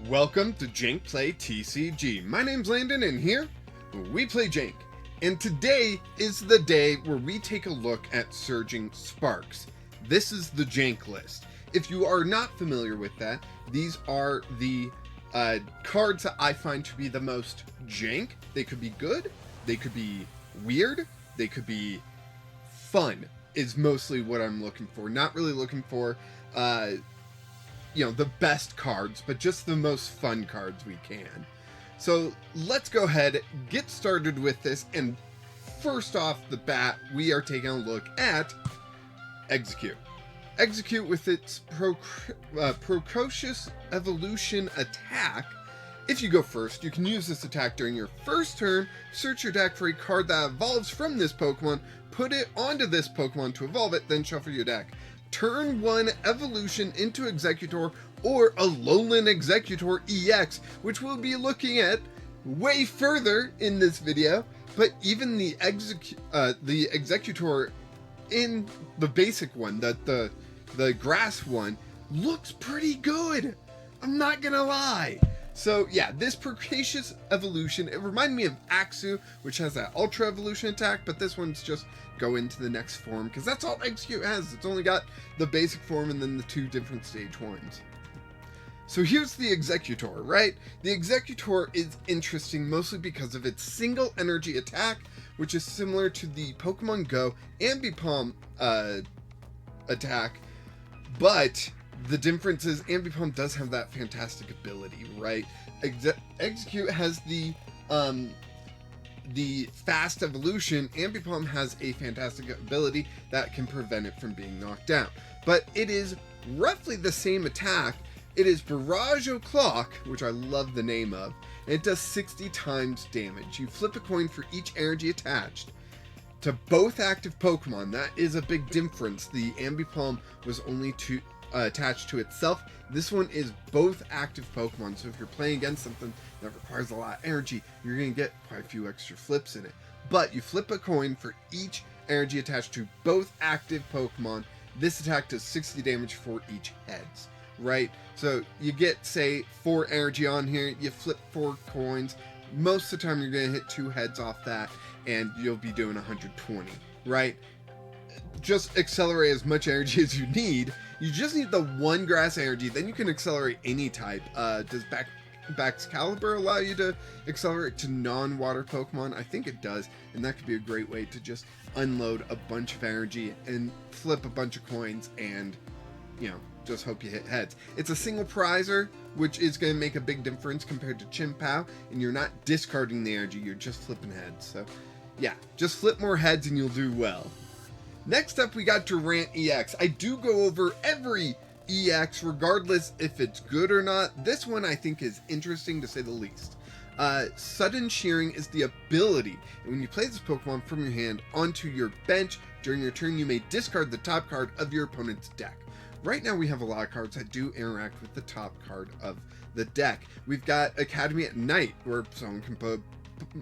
Welcome to Jank Play TCG. My name's Landon, and here we play Jank. And today is the day where we take a look at Surging Sparks. This is the Jank list. If you are not familiar with that, these are the cards that I find to be the most jank. They could be good, they could be weird, they could be fun, is mostly what I'm looking for. Not really looking for the best cards, but just the most fun cards we can. So let's go ahead, get started with this, and first off the bat, we are taking a look at Execute. Execute with its Precocious Evolution attack. If you go first, you can use this attack during your first turn, search your deck for a card that evolves from this Pokemon, put it onto this Pokemon to evolve it, then shuffle your deck. Turn 1 Evolution into Executor or Alolan Executor EX, which we'll be looking at way further in this video, but even the Executor in the basic one, the grass one, looks pretty good. I'm not gonna lie. So yeah, this Precocious Evolution, it reminded me of Axu, which has that Ultra Evolution attack, but this one's just go into the next form, because that's all Execute has. It's only got the basic form and then the 2 different stage ones. So here's the Executor, right? The Executor is interesting mostly because of its single energy attack, which is similar to the Pokemon Go Ambipom attack, but the difference is Ambipom does have that fantastic ability, right? Execute has the fast evolution. Ambipom has a fantastic ability that can prevent it from being knocked down. But it is roughly the same attack. It is Barrage O'Clock, which I love the name of, and it does 60 times damage. You flip a coin for each energy attached to both active Pokemon. That is a big difference. The Ambipom was only attached to itself. This one is both active Pokemon, so if you're playing against something that requires a lot of energy, you're going to get quite a few extra flips in it. But you flip a coin for each energy attached to both active Pokemon. This attack does 60 damage for each heads, right? So you get, say, 4 energy on here, you flip 4 coins. Most of the time you're going to hit 2 heads off that, and you'll be doing 120, right? Just accelerate as much energy as you need. You just need the 1 grass energy, then you can accelerate any type. Does Baxcalibur allow you to accelerate to non-water Pokemon? I think it does, and that could be a great way to just unload a bunch of energy and flip a bunch of coins and, just hope you hit heads. It's a single prizer, which is going to make a big difference compared to Chien-Pao, and you're not discarding the energy, you're just flipping heads. So yeah, just flip more heads and you'll do well. Next up, we got Durant EX. I do go over every EX, regardless if it's good or not. This one I think is interesting to say the least. Sudden Shearing is the ability, and when you play this Pokemon from your hand onto your bench during your turn, you may discard the top card of your opponent's deck. Right now we have a lot of cards that do interact with the top card of the deck. We've got Academy at Night, where someone can put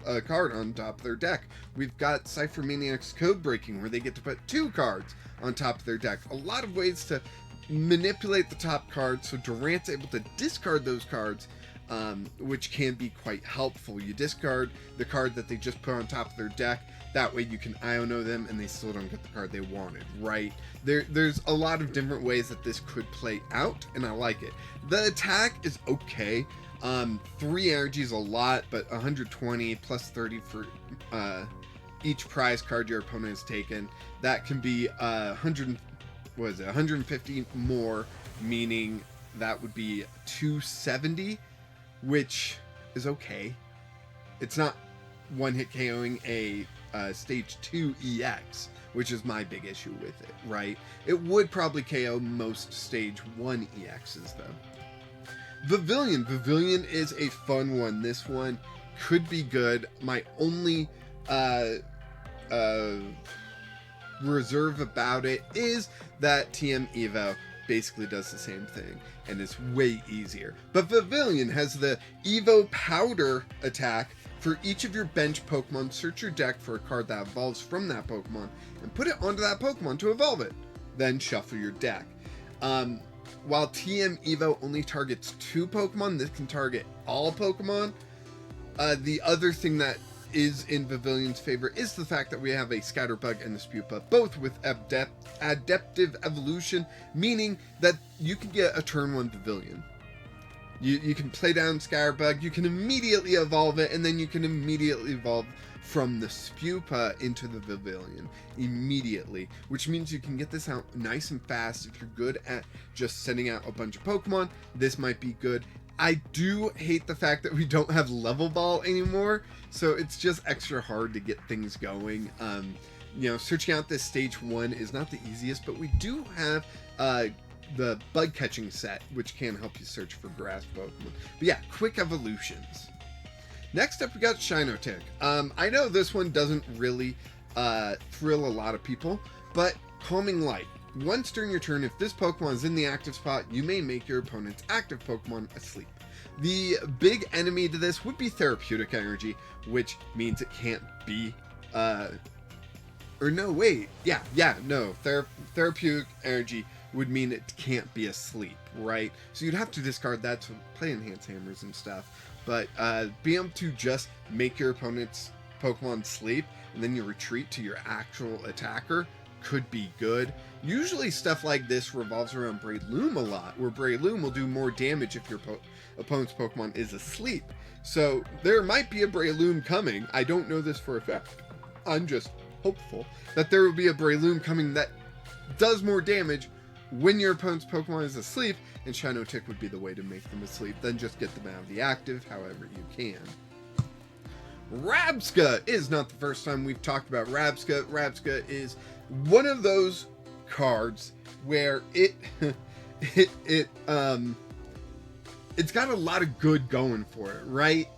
a card on top of their deck. We've got Cypher Maniac's Code Breaking, where they get to put 2 cards on top of their deck. A lot of ways to manipulate the top cards, so Durant's able to discard those cards, which can be quite helpful. You discard the card that they just put on top of their deck. That way you can Iono them and they still don't get the card they wanted, right? There's a lot of different ways that this could play out, and I like it. The attack is okay. 3 energy is a lot, but 120 plus 30 for each prize card your opponent has taken. That can be 150 more, meaning that would be 270, which is okay. It's not one-hit KOing a stage 2 EX, which is my big issue with it, right? It would probably KO most stage 1 EXs though. Pavilion is a fun one. This one could be good. My only reserve about it is that TM Evo basically does the same thing, and it's way easier. But Pavilion has the Evo Powder attack. For each of your bench Pokemon, search your deck for a card that evolves from that Pokemon and put it onto that Pokemon to evolve it. Then shuffle your deck. while TM Evo only targets 2 Pokemon, this can target all Pokemon. The other thing that is in Pavilion's favor is the fact that we have a Scatterbug and the Spupa, both with adaptive evolution, meaning that you can get a turn 1 Pavilion. You can play down Scatterbug, you can immediately evolve it, and then you can immediately evolve from the Spupa into the Pavilion immediately, which means you can get this out nice and fast. If you're good at just sending out a bunch of Pokemon, this might be good. I do hate the fact that we don't have Level Ball anymore, so it's just extra hard to get things going. You know, searching out this stage 1 is not the easiest, but we do have the bug catching set, which can help you search for grass Pokemon. But yeah, quick evolutions. Next up, we got Shinotic. I know this one doesn't really thrill a lot of people, but Calming Light. Once during your turn, if this Pokemon is in the active spot, you may make your opponent's active Pokemon asleep. The big enemy to this would be Therapeutic Energy, which means it can't be, Therapeutic Energy would mean it can't be asleep, right? So you'd have to discard that to play Enhanced Hammers and stuff. But being able to just make your opponent's Pokemon sleep and then you retreat to your actual attacker could be good. Usually stuff like this revolves around Breloom a lot, where Breloom will do more damage if your opponent's Pokemon is asleep. So there might be a Breloom coming. I don't know this for a fact. I'm just hopeful that there will be a Breloom coming that does more damage when your opponent's Pokemon is asleep, and Shinotic would be the way to make them asleep. Then just get them out of the active however you can. Rabsca is not the first time we've talked about Rabsca. Rabsca is one of those cards where it's got a lot of good going for it, right?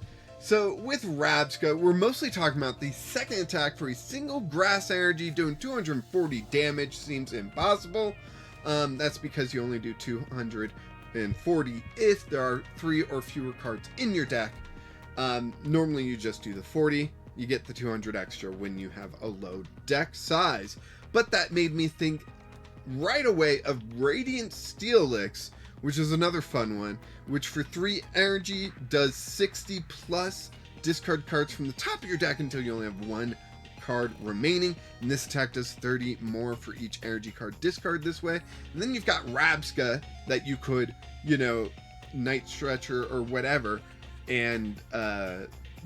So with Rabsca, we're mostly talking about the second attack for a single grass energy doing 240 damage. Seems impossible. That's because you only do 240 if there are 3 or fewer cards in your deck. Normally you just do the 40. You get the 200 extra when you have a low deck size. But that made me think right away of Radiant Steelix, which is another fun one, which for 3 energy does 60 plus discard cards from the top of your deck until you only have 1 card remaining, and this attack does 30 more for each energy card discard this way. And then you've got Rabsca that you could, you know, Night Stretcher or whatever, and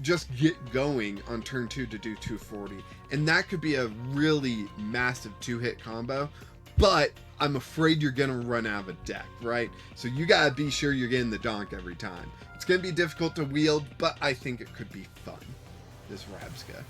just get going on turn 2 to do 240. And that could be a really massive 2-hit combo, but I'm afraid you're gonna run out of a deck, right? So you gotta be sure you're getting the donk every time. It's gonna be difficult to wield, but I think it could be fun, this Rabsca.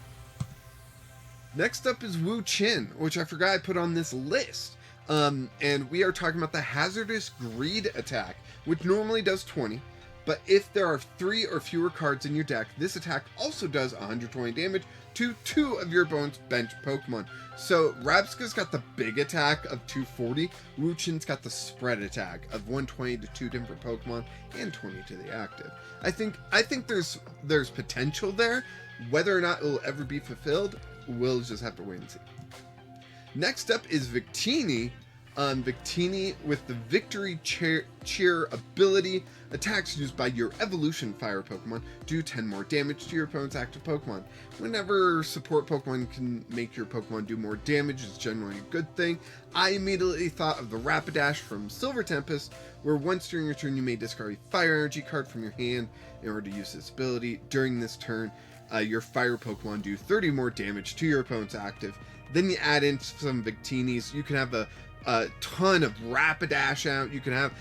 Next up is Wu Chin, which I forgot I put on this list. And we are talking about the Hazardous Greed attack, which normally does 20. But if there are 3 or fewer cards in your deck, this attack also does 120 damage to 2 of your opponent's bench Pokemon. So Rabsca's got the big attack of 240, Wu Chin's got the spread attack of 120 to 2 different Pokemon and 20 to the active. I think there's potential there. Whether or not it will ever be fulfilled, we'll just have to wait and see. Next up is Victini. Victini with the Victory Cheer ability. Attacks used by your Evolution Fire Pokemon do 10 more damage to your opponent's active Pokemon. Whenever support Pokemon can make your Pokemon do more damage, it's generally a good thing. I immediately thought of the Rapidash from Silver Tempest, where once during your turn you may discard a Fire Energy card from your hand in order to use this ability. During this turn, your Fire Pokemon do 30 more damage to your opponent's active. Then you add in some Victinis. You can have a ton of Rapidash out. You can have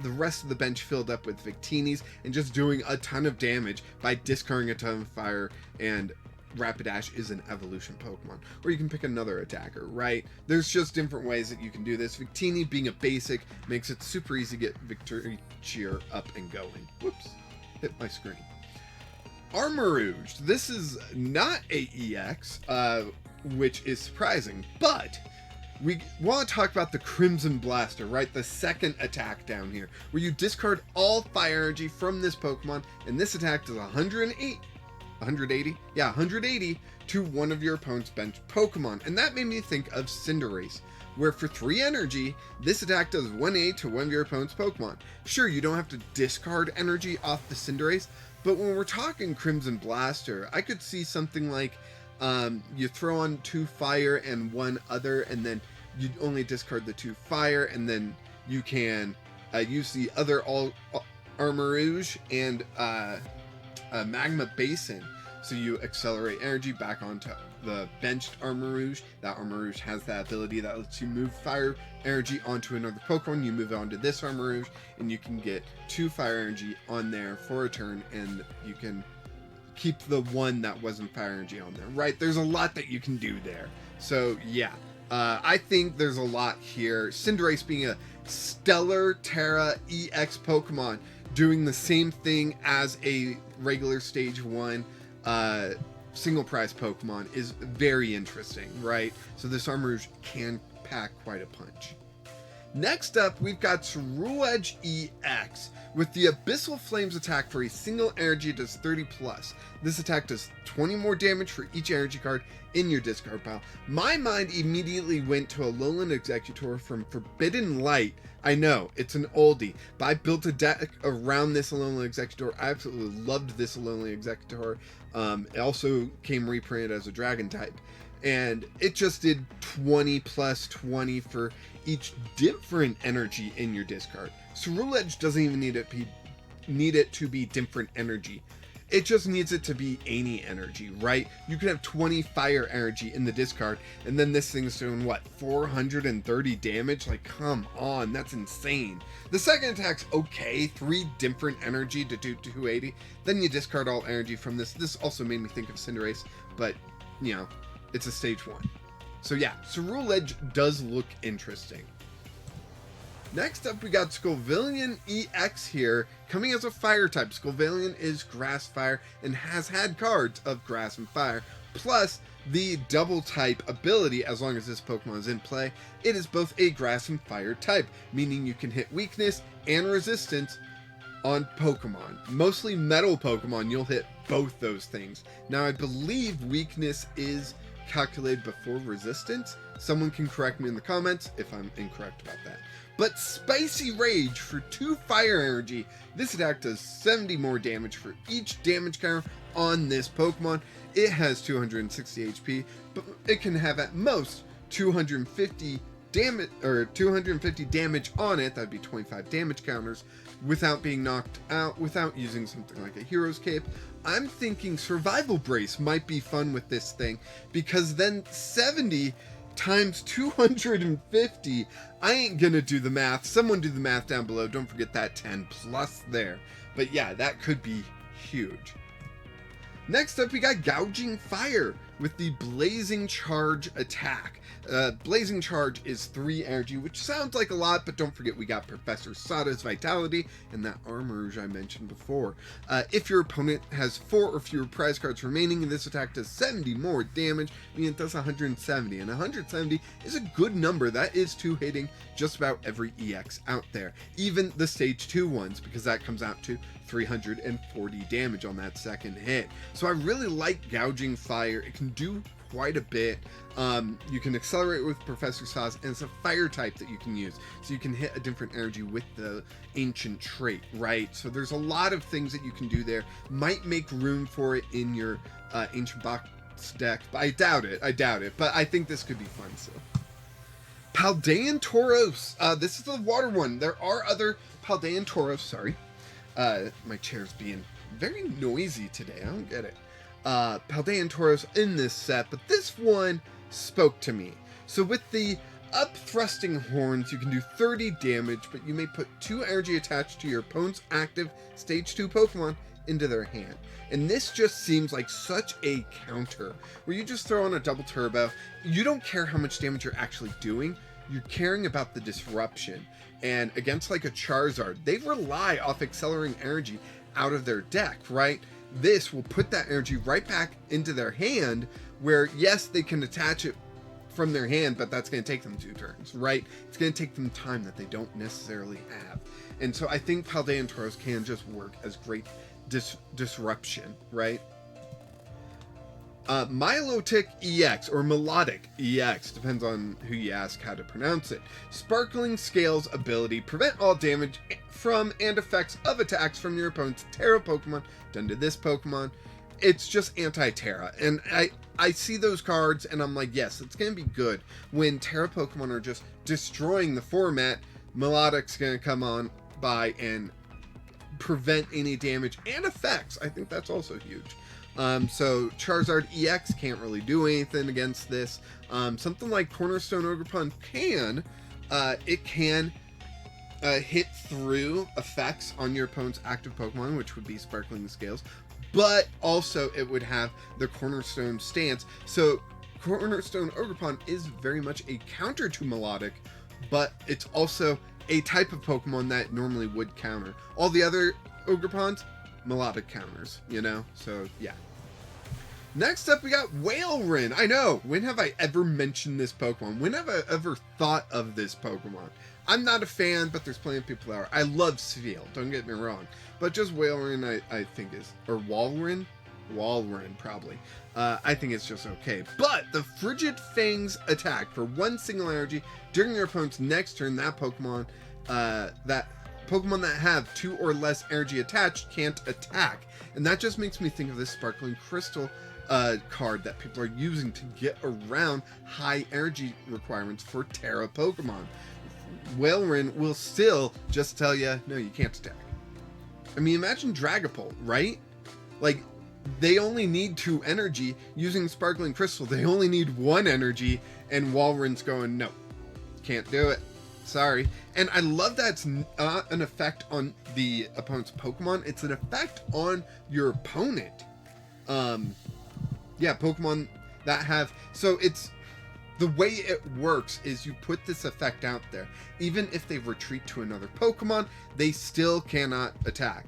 the rest of the bench filled up with Victinis and just doing a ton of damage by discarding a ton of fire, and Rapidash is an evolution Pokemon. Or you can pick another attacker, right? There's just different ways that you can do this. Victini being a basic makes it super easy to get Victory Cheer up and going. Whoops, hit my screen. Armarouge. This is not AEX, which is surprising, but we want to talk about the Crimson Blaster, right? The second attack down here, where you discard all fire energy from this Pokemon, and this attack does 108 180? Yeah, 180 to one of your opponent's bench Pokemon. And that made me think of Cinderace, where for 3 energy, this attack does 1A to one of your opponent's Pokemon. Sure, you don't have to discard energy off the Cinderace, but when we're talking Crimson Blaster, I could see something like you throw on 2 fire and 1 other, and then you only discard the 2 fire, and then you can use the other Armarouge and Magma Basin. So you accelerate energy back onto the benched Armarouge. That Armarouge has that ability that lets you move fire energy onto another Pokemon. You move it onto this Armarouge, and you can get 2 fire energy on there for a turn, and you can keep the one that wasn't fire energy on there, right? There's a lot that you can do there. So yeah, I think there's a lot here. Cinderace being a Stellar Terra EX Pokemon, doing the same thing as a regular stage 1 single prize Pokemon is very interesting, right? So this Armarouge can pack quite a punch. Next up, we've got Ceruledge EX. With the Abyssal Flames attack for a single energy, it does 30 plus. This attack does 20 more damage for each energy card in your discard pile. My mind immediately went to Alolan Executor from Forbidden Light. I know, it's an oldie, but I built a deck around this Alolan Executor. I absolutely loved this Alolan Executor. It also came reprinted as a Dragon type. And it just did 20 plus 20 for each different energy in your discard. Ceruledge doesn't even need it to be different energy. It just needs it to be any energy, right? You could have 20 fire energy in the discard, and then this thing's doing what, 430 damage? Like, come on, that's insane. The second attack's okay, 3 different energy to do 280. Then you discard all energy from this. This also made me think of Cinderace, but, you know, it's a stage 1. So yeah, Ceruledge does look interesting. Next up, we got Scovillain EX here, coming as a fire type. Scovillain is grass fire and has had cards of grass and fire, plus the double type ability. As long as this Pokemon is in play, it is both a grass and fire type, meaning you can hit weakness and resistance on Pokemon. Mostly metal Pokemon, you'll hit both those things. Now, I believe weakness is calculated before resistance. Someone can correct me in the comments if I'm incorrect about that. But Spicy Rage for 2 fire energy. This attack does 70 more damage for each damage counter on this Pokemon. It has 260 HP, but it can have at most 250 damage or 250 damage on it. That'd be 25 damage counters without being knocked out, without using something like a Hero's Cape. I'm thinking Survival Brace might be fun with this thing, because then 70 times 250, I ain't gonna do the math. Someone do the math down below. Don't forget that 10 plus there. But yeah, that could be huge. Next up, we got Gouging Fire with the Blazing Charge attack. Blazing Charge is 3 energy, which sounds like a lot, but don't forget we got Professor Sada's Vitality and that Armarouge I mentioned before. If your opponent has 4 or fewer prize cards remaining, this attack does 70 more damage, meaning it does 170, and 170 is a good number. That is 2 hitting just about every EX out there, even the stage 2 ones, because that comes out to 340 damage on that second hit. So I really like Gouging Fire. It can do quite a bit. You can accelerate with Professor Saz, and it's a fire type that you can use, so you can hit a different energy with the ancient trait, right? So there's a lot of things that you can do there. Might make room for it in your ancient box deck, but I doubt it, but I think this could be fun still. Paldean Tauros. This is the water one. There are other Paldean Tauros, sorry. My chair's being very noisy today. I don't get it. Paldean Tauros in this set, but this one spoke to me. So with the up-thrusting horns, you can do 30 damage, but you may put 2 energy attached to your opponent's active stage 2 Pokemon into their hand. And this just seems like such a counter, where you just throw on a double turbo. You don't care how much damage you're actually doing. You're caring about the disruption. And against like a Charizard, they rely off accelerating energy out of their deck, right? This will put that energy right back into their hand, where yes, they can attach it from their hand, but that's going to take them 2 turns, right? It's going to take them time that they don't necessarily have. And so I think Paldean Tauros can just work as great disruption, right? Milotic EX, or Melodic EX, depends on who you ask how to pronounce it. Sparkling Scales ability, prevent all damage from and effects of attacks from your opponent's Terra Pokemon done to this Pokemon. It's just anti-Terra, and I see those cards and I'm like, yes, it's gonna be good. When Terra Pokemon are just destroying the format, Melodic's gonna come on by and prevent any damage and effects. I think that's also huge. So Charizard EX can't really do anything against this. Something like Cornerstone Ogerpon can, it can hit through effects on your opponent's active Pokemon, which would be Sparkling Scales, but also it would have the Cornerstone stance. So Cornerstone Ogerpon is very much a counter to Melodic, but it's also a type of Pokemon that normally would counter. All the other Ogerpons, Melodic counters, you know? So, yeah. Next up, we got Whaleren. I know, when have I ever mentioned this Pokemon? When have I ever thought of this Pokemon? I'm not a fan, but there's plenty of people that are. I love Seel, don't get me wrong. But just Whaleren, I think is, or Walrein? Walrein, probably. I think it's just okay. But the Frigid Fangs attack for one single energy during your opponent's next turn, that Pokemon that have 2 or less energy attached can't attack. And that just makes me think of this Sparkling Crystal card that people are using to get around high energy requirements for Terra Pokemon. Whaleren will still just tell you, no, you can't attack. I mean, imagine Dragapult, right? Like, they only need 2 energy. Using Sparkling Crystal, they only need 1 energy, and Walreren's going, no, can't do it. Sorry. And I love that it's not an effect on the opponent's Pokemon, it's an effect on your opponent. Yeah, Pokemon that have, so it's, the way it works is you put this effect out there. Even if they retreat to another Pokemon, they still cannot attack.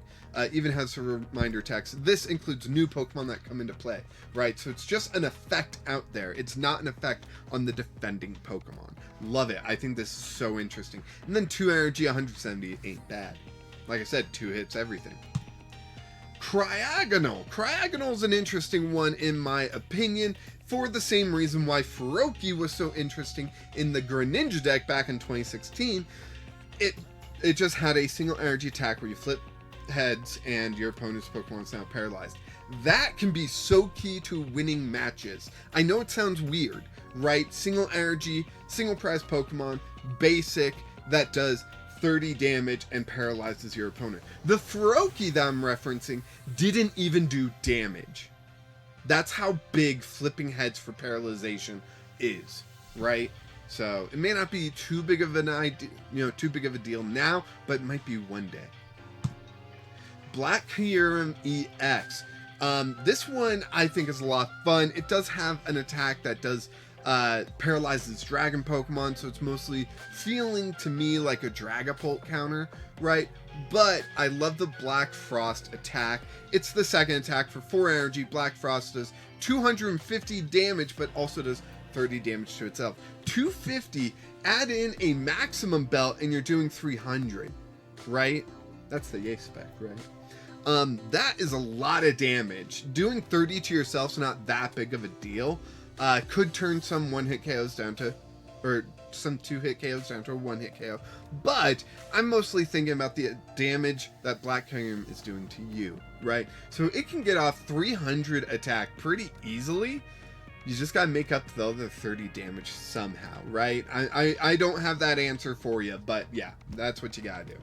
Even has a reminder text. This includes new Pokemon that come into play, right? So it's just an effect out there. It's not an effect on the defending Pokemon. Love it. I think this is so interesting. And then 2 energy, 170 ain't bad. Like I said, 2 hits, everything. Cryogonal. Cryogonal's an interesting one in my opinion, for the same reason why Feroki was so interesting in the Greninja deck back in 2016. It just had a single energy attack where you flip heads and your opponent's Pokemon is now paralyzed. That can be so key to winning matches. I know it sounds weird, right? Single energy, single prize Pokemon, basic, that does 30 damage and paralyzes your opponent. The Feroki that I'm referencing didn't even do damage. That's how big flipping heads for paralyzation is, right? So it may not be too big of an idea, too big of a deal now, but it might be one day. Black Kyurem EX. This one I think is a lot of fun. It does have an attack that does paralyzes dragon Pokemon, so it's mostly feeling to me like a Dragapult counter, right? But I love the Black Frost attack. It's the second attack for 4 energy. Black Frost does 250 damage, but also does 30 damage to itself. 250, add in a maximum belt, and you're doing 300, right? That's the yay spec, right? That is a lot of damage. Doing 30 to yourself's not that big of a deal. Could turn some 1-hit KOs down to, or some 2-hit KOs down to a 1-hit KO. But I'm mostly thinking about the damage that Black Kyurem is doing to you, right? So it can get off 300 attack pretty easily. You just gotta make up the other 30 damage somehow, right? I don't have that answer for you, but yeah, that's what you gotta do.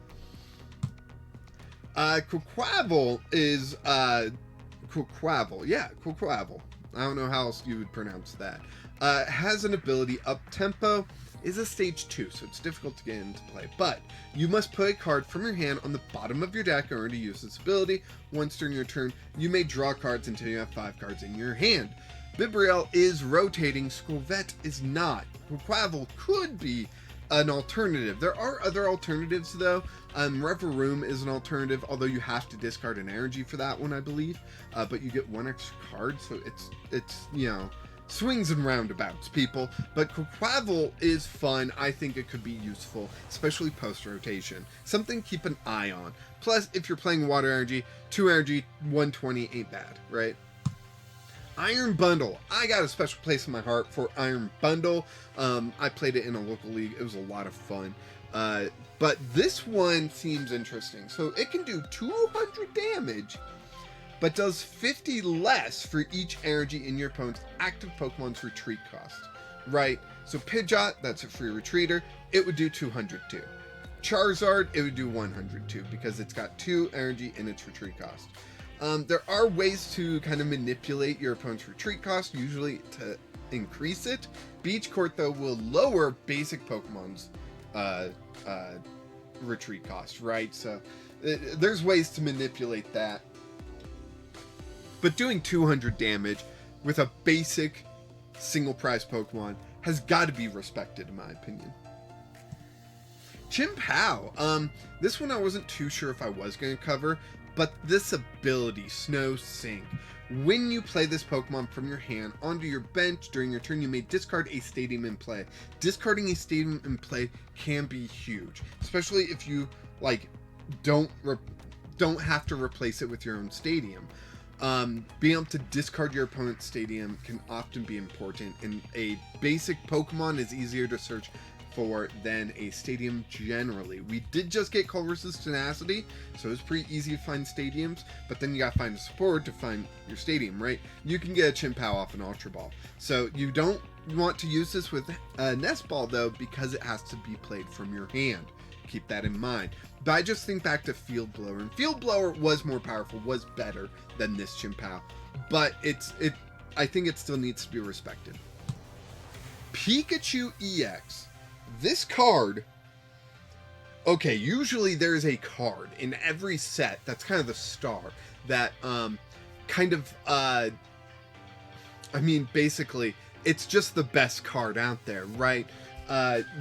Quaquaval is, Quaquaval. Yeah, Quaquaval. I don't know how else you would pronounce that. Has an ability, Up Tempo, is a stage 2, so it's difficult to get into play. But you must put a card from your hand on the bottom of your deck in order to use this ability. Once during your turn, you may draw cards until you have 5 cards in your hand. Bibriel is rotating, Squavette is not. Quaquaval could be an alternative. There are other alternatives though. Reverum is an alternative, although you have to discard an energy for that one, I believe. But you get 1 extra card, so it's swings and roundabouts, people. But Quaquaval is fun. I think it could be useful, especially post-rotation. Something to keep an eye on. Plus, if you're playing water energy, 2 energy, 120 ain't bad, right? Iron Bundle. I got a special place in my heart for Iron Bundle. I played it in a local league. It was a lot of fun. But this one seems interesting. So it can do 200 damage, but does 50 less for each energy in your opponent's active Pokemon's retreat cost. Right? So Pidgeot, that's a free retreater, it would do 200 too. Charizard, it would do 100 too, because it's got 2 energy in its retreat cost. There are ways to kind of manipulate your opponent's retreat cost, usually to increase it. Beach Court, though, will lower basic Pokemon's retreat cost, right? So there's ways to manipulate that. But doing 200 damage with a basic single prize Pokemon has got to be respected, in my opinion. Chien-Pao. This one I wasn't too sure if I was going to cover, but this ability, Snow Sink. When you play this Pokemon from your hand onto your bench during your turn, you may discard a stadium in play. Discarding a stadium in play can be huge, especially if you like don't have to replace it with your own stadium. Being able to discard your opponent's stadium can often be important, and a basic Pokemon is easier to search for than a stadium generally. We did just get Culver's Tenacity, so it's pretty easy to find stadiums, but then you gotta find a support to find your stadium, right? You can get a Chien-Pao off an Ultra Ball. So you don't want to use this with a Nest Ball though, because it has to be played from your hand. Keep that in mind. But I just think back to Field Blower, and Field Blower was more powerful, was better than this Chien-Pao, but I think it still needs to be respected. Pikachu EX. This card, okay, usually there's a card in every set that's kind of the star that basically it's just the best card out there, right?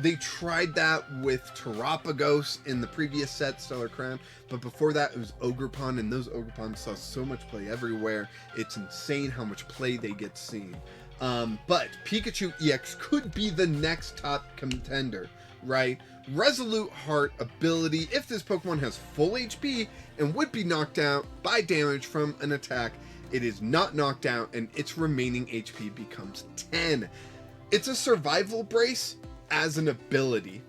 They tried that with Terapagos in the previous set, Stellar Crown, but before that it was Ogerpon, and those Ogerpons saw so much play everywhere. It's insane how much play they get seen. But Pikachu EX could be the next top contender, right? Resolute Heart ability. If this Pokemon has full HP and would be knocked out by damage from an attack, it is not knocked out and its remaining HP becomes 10. It's a survival brace as an ability.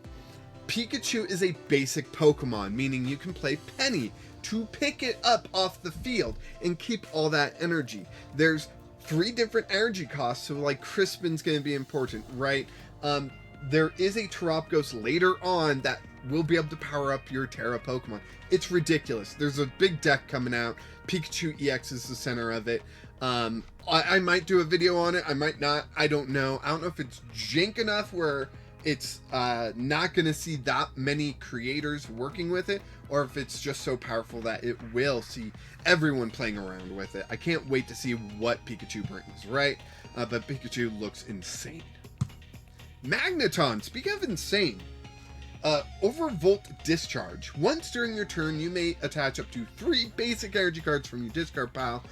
Pikachu is a basic Pokemon, meaning you can play Penny to pick it up off the field and keep all that energy. There's 3 different energy costs, so like Crispin's going to be important, right? There is a Terapagos later on that will be able to power up your Terra Pokemon. It's ridiculous. There's a big deck coming out. Pikachu EX is the center of it. I might do a video on it. I might not. I don't know. I don't know if it's jank enough where it's not going to see that many creators working with it, or if it's just so powerful that it will see everyone playing around with it. I can't wait to see what Pikachu brings, right? But Pikachu looks insane. Magneton, speaking of insane, Overvolt Discharge. Once during your turn, you may attach up to 3 basic energy cards from your discard pile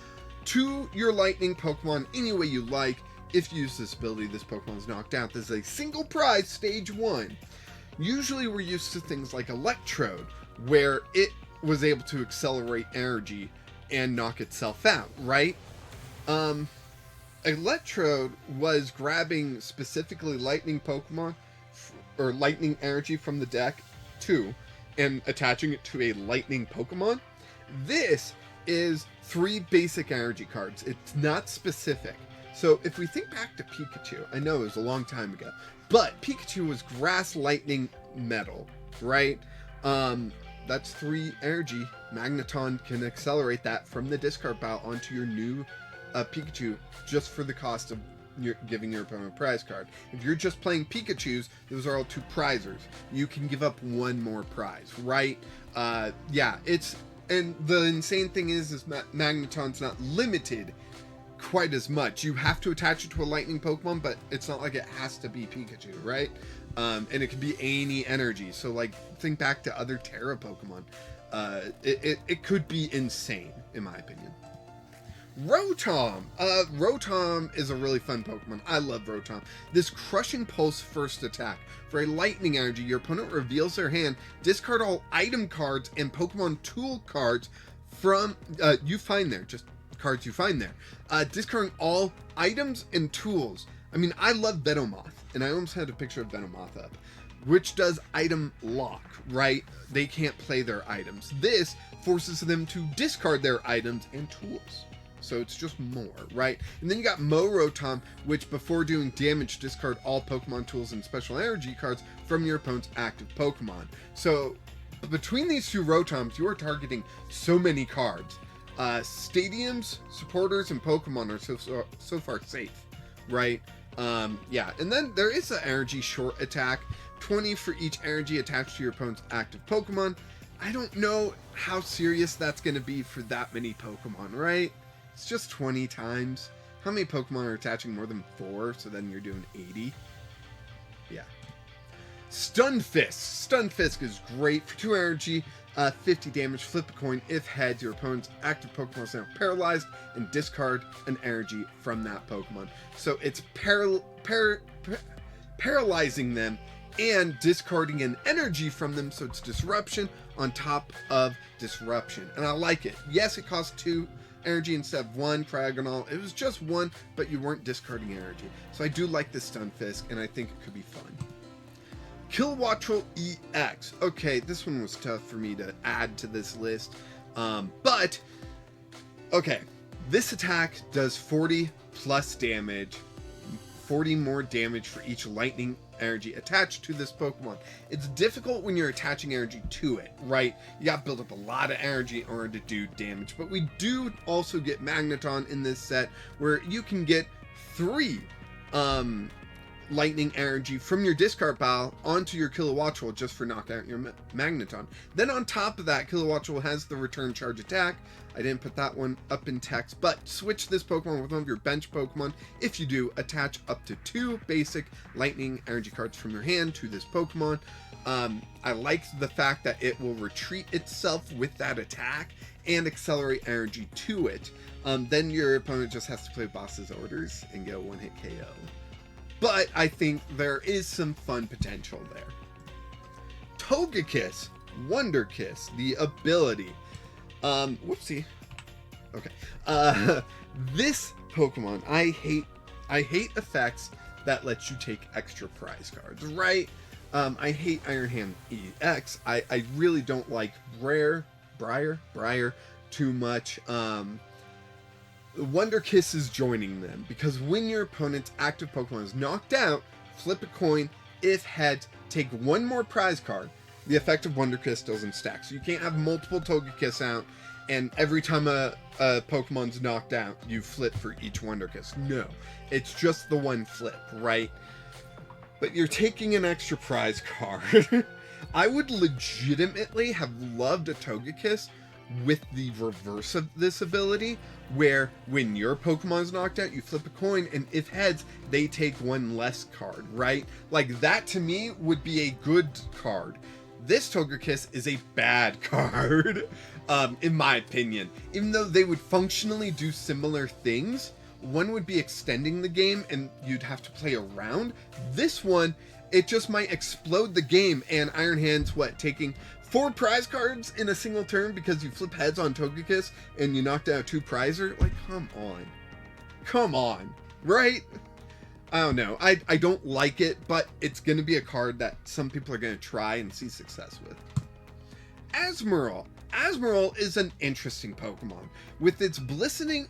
to your lightning Pokemon any way you like. If you use this ability, this Pokemon is knocked out. This is a single prize, stage 1. Usually we're used to things like Electrode, where it was able to accelerate energy and knock itself out, right? Electrode was grabbing specifically lightning Pokemon, or lightning energy from the deck too, and attaching it to a lightning Pokemon. This is 3 basic energy cards. It's not specific. So if we think back to Pikachu, I know it was a long time ago, but Pikachu was grass, lightning, metal, right? That's 3 energy. Magneton can accelerate that from the discard pile onto your new Pikachu just for the cost of giving your opponent a prize card. If you're just playing Pikachus, those are all 2 prizers. You can give up 1 more prize, right? Yeah, and the insane thing is Magneton's not limited quite as much. You have to attach it to a lightning Pokemon, but it's not like it has to be Pikachu, right? And it can be any energy. So like, think back to other Terra Pokemon. It could be insane, in my opinion. Rotom. Rotom is a really fun Pokemon. I love Rotom. This Crushing Pulse first attack. For a lightning energy, your opponent reveals their hand, discard all item cards and Pokemon tool cards from you find there. Just cards you find there. Discarding all items and tools. I mean, I love Venomoth, and I almost had a picture of Venomoth up, which does item lock, right? They can't play their items. This forces them to discard their items and tools. So it's just more, right? And then you got Morotom, which before doing damage, discard all Pokemon tools and special energy cards from your opponent's active Pokemon. So between these two Rotoms, you are targeting so many cards. Stadiums, supporters, and Pokemon are so far safe, right? Yeah, and then there is an energy short attack, 20 for each energy attached to your opponent's active Pokemon. I don't know how serious that's going to be for that many Pokemon, right? It's just 20 times. How many Pokemon are attaching more than 4? So then you're doing 80. Yeah. Stunfisk. Stunfisk is great for 2 energy, 50 damage. Flip a coin. If heads, your opponent's active Pokemon is now paralyzed, and discard an energy from that Pokemon. So it's paralyzing them and discarding an energy from them, so it's disruption on top of disruption. And I like it. Yes, it costs 2 energy instead of 1 Paragonal. It was just 1, but you weren't discarding energy. So I do like this Stunfisk, and I think it could be fun. Kilowattrel EX. Okay, this one was tough for me to add to this list. But, okay. This attack does 40 plus damage. 40 more damage for each lightning energy attached to this Pokemon. It's difficult when you're attaching energy to it, right? You got to build up a lot of energy in order to do damage. But we do also get Magneton in this set, where you can get 3 lightning energy from your discard pile onto your Kilowattrel just for knocking out your Magneton. Then on top of that, Kilowattrel has the return charge attack. I didn't put that one up in text, but switch this Pokemon with one of your bench Pokemon. If you do, attach up to 2 basic lightning energy cards from your hand to this Pokemon. I like the fact that it will retreat itself with that attack and accelerate energy to it. Then your opponent just has to play boss's orders and get a 1-hit KO. But I think there is some fun potential there. Togekiss, Wonderkiss, the ability. Whoopsie. Okay. This Pokemon, I hate effects that let you take extra prize cards, right? I hate Iron Hand EX. I really don't like Briar too much. Wonderkiss is joining them, because when your opponent's active Pokemon is knocked out, flip a coin. If heads, take 1 more prize card. The effect of Wonderkiss doesn't stack, so you can't have multiple Togekiss out, and every time a Pokemon's knocked out, you flip for each Wonderkiss. No, it's just the one flip, right? But you're taking an extra prize card. I would legitimately have loved a Togekiss with the reverse of this ability, where when your Pokemon is knocked out, you flip a coin, and if heads, they take 1 less card, right? Like, that to me would be a good card. This Togekiss is a bad card, in my opinion. Even though they would functionally do similar things, one would be extending the game and you'd have to play around. This one, it just might explode the game, and Iron Hand's taking 4 prize cards in a single turn because you flip heads on Togekiss and you knocked out 2 prizer? Like, come on, right? I don't know. I don't like it, but it's going to be a card that some people are going to try and see success with. Azumarill. Azumarill is an interesting Pokemon with its glistening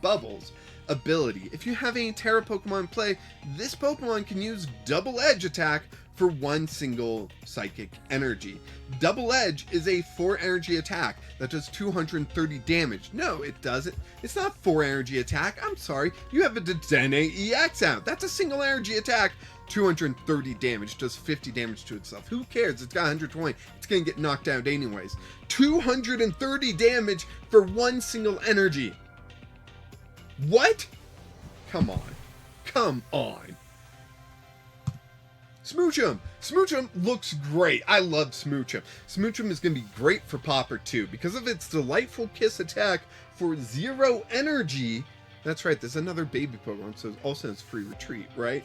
bubbles ability. If you have any Terra Pokemon in play, this Pokemon can use Double Edge attack for 1 single psychic energy. Double Edge is a 4 energy attack that does 230 damage. No, it doesn't. It's not 4 energy attack. I'm sorry. You have a Dedenne EX out. That's a single energy attack. 230 damage, does 50 damage to itself. Who cares? It's got 120. It's going to get knocked out anyways. 230 damage for 1 single energy. What? Come on. Smoochum. Smoochum looks great. I love Smoochum. Smoochum is going to be great for Popper too because of its delightful kiss attack for 0 energy. That's right, there's another baby Pokemon, so it also has free retreat, right?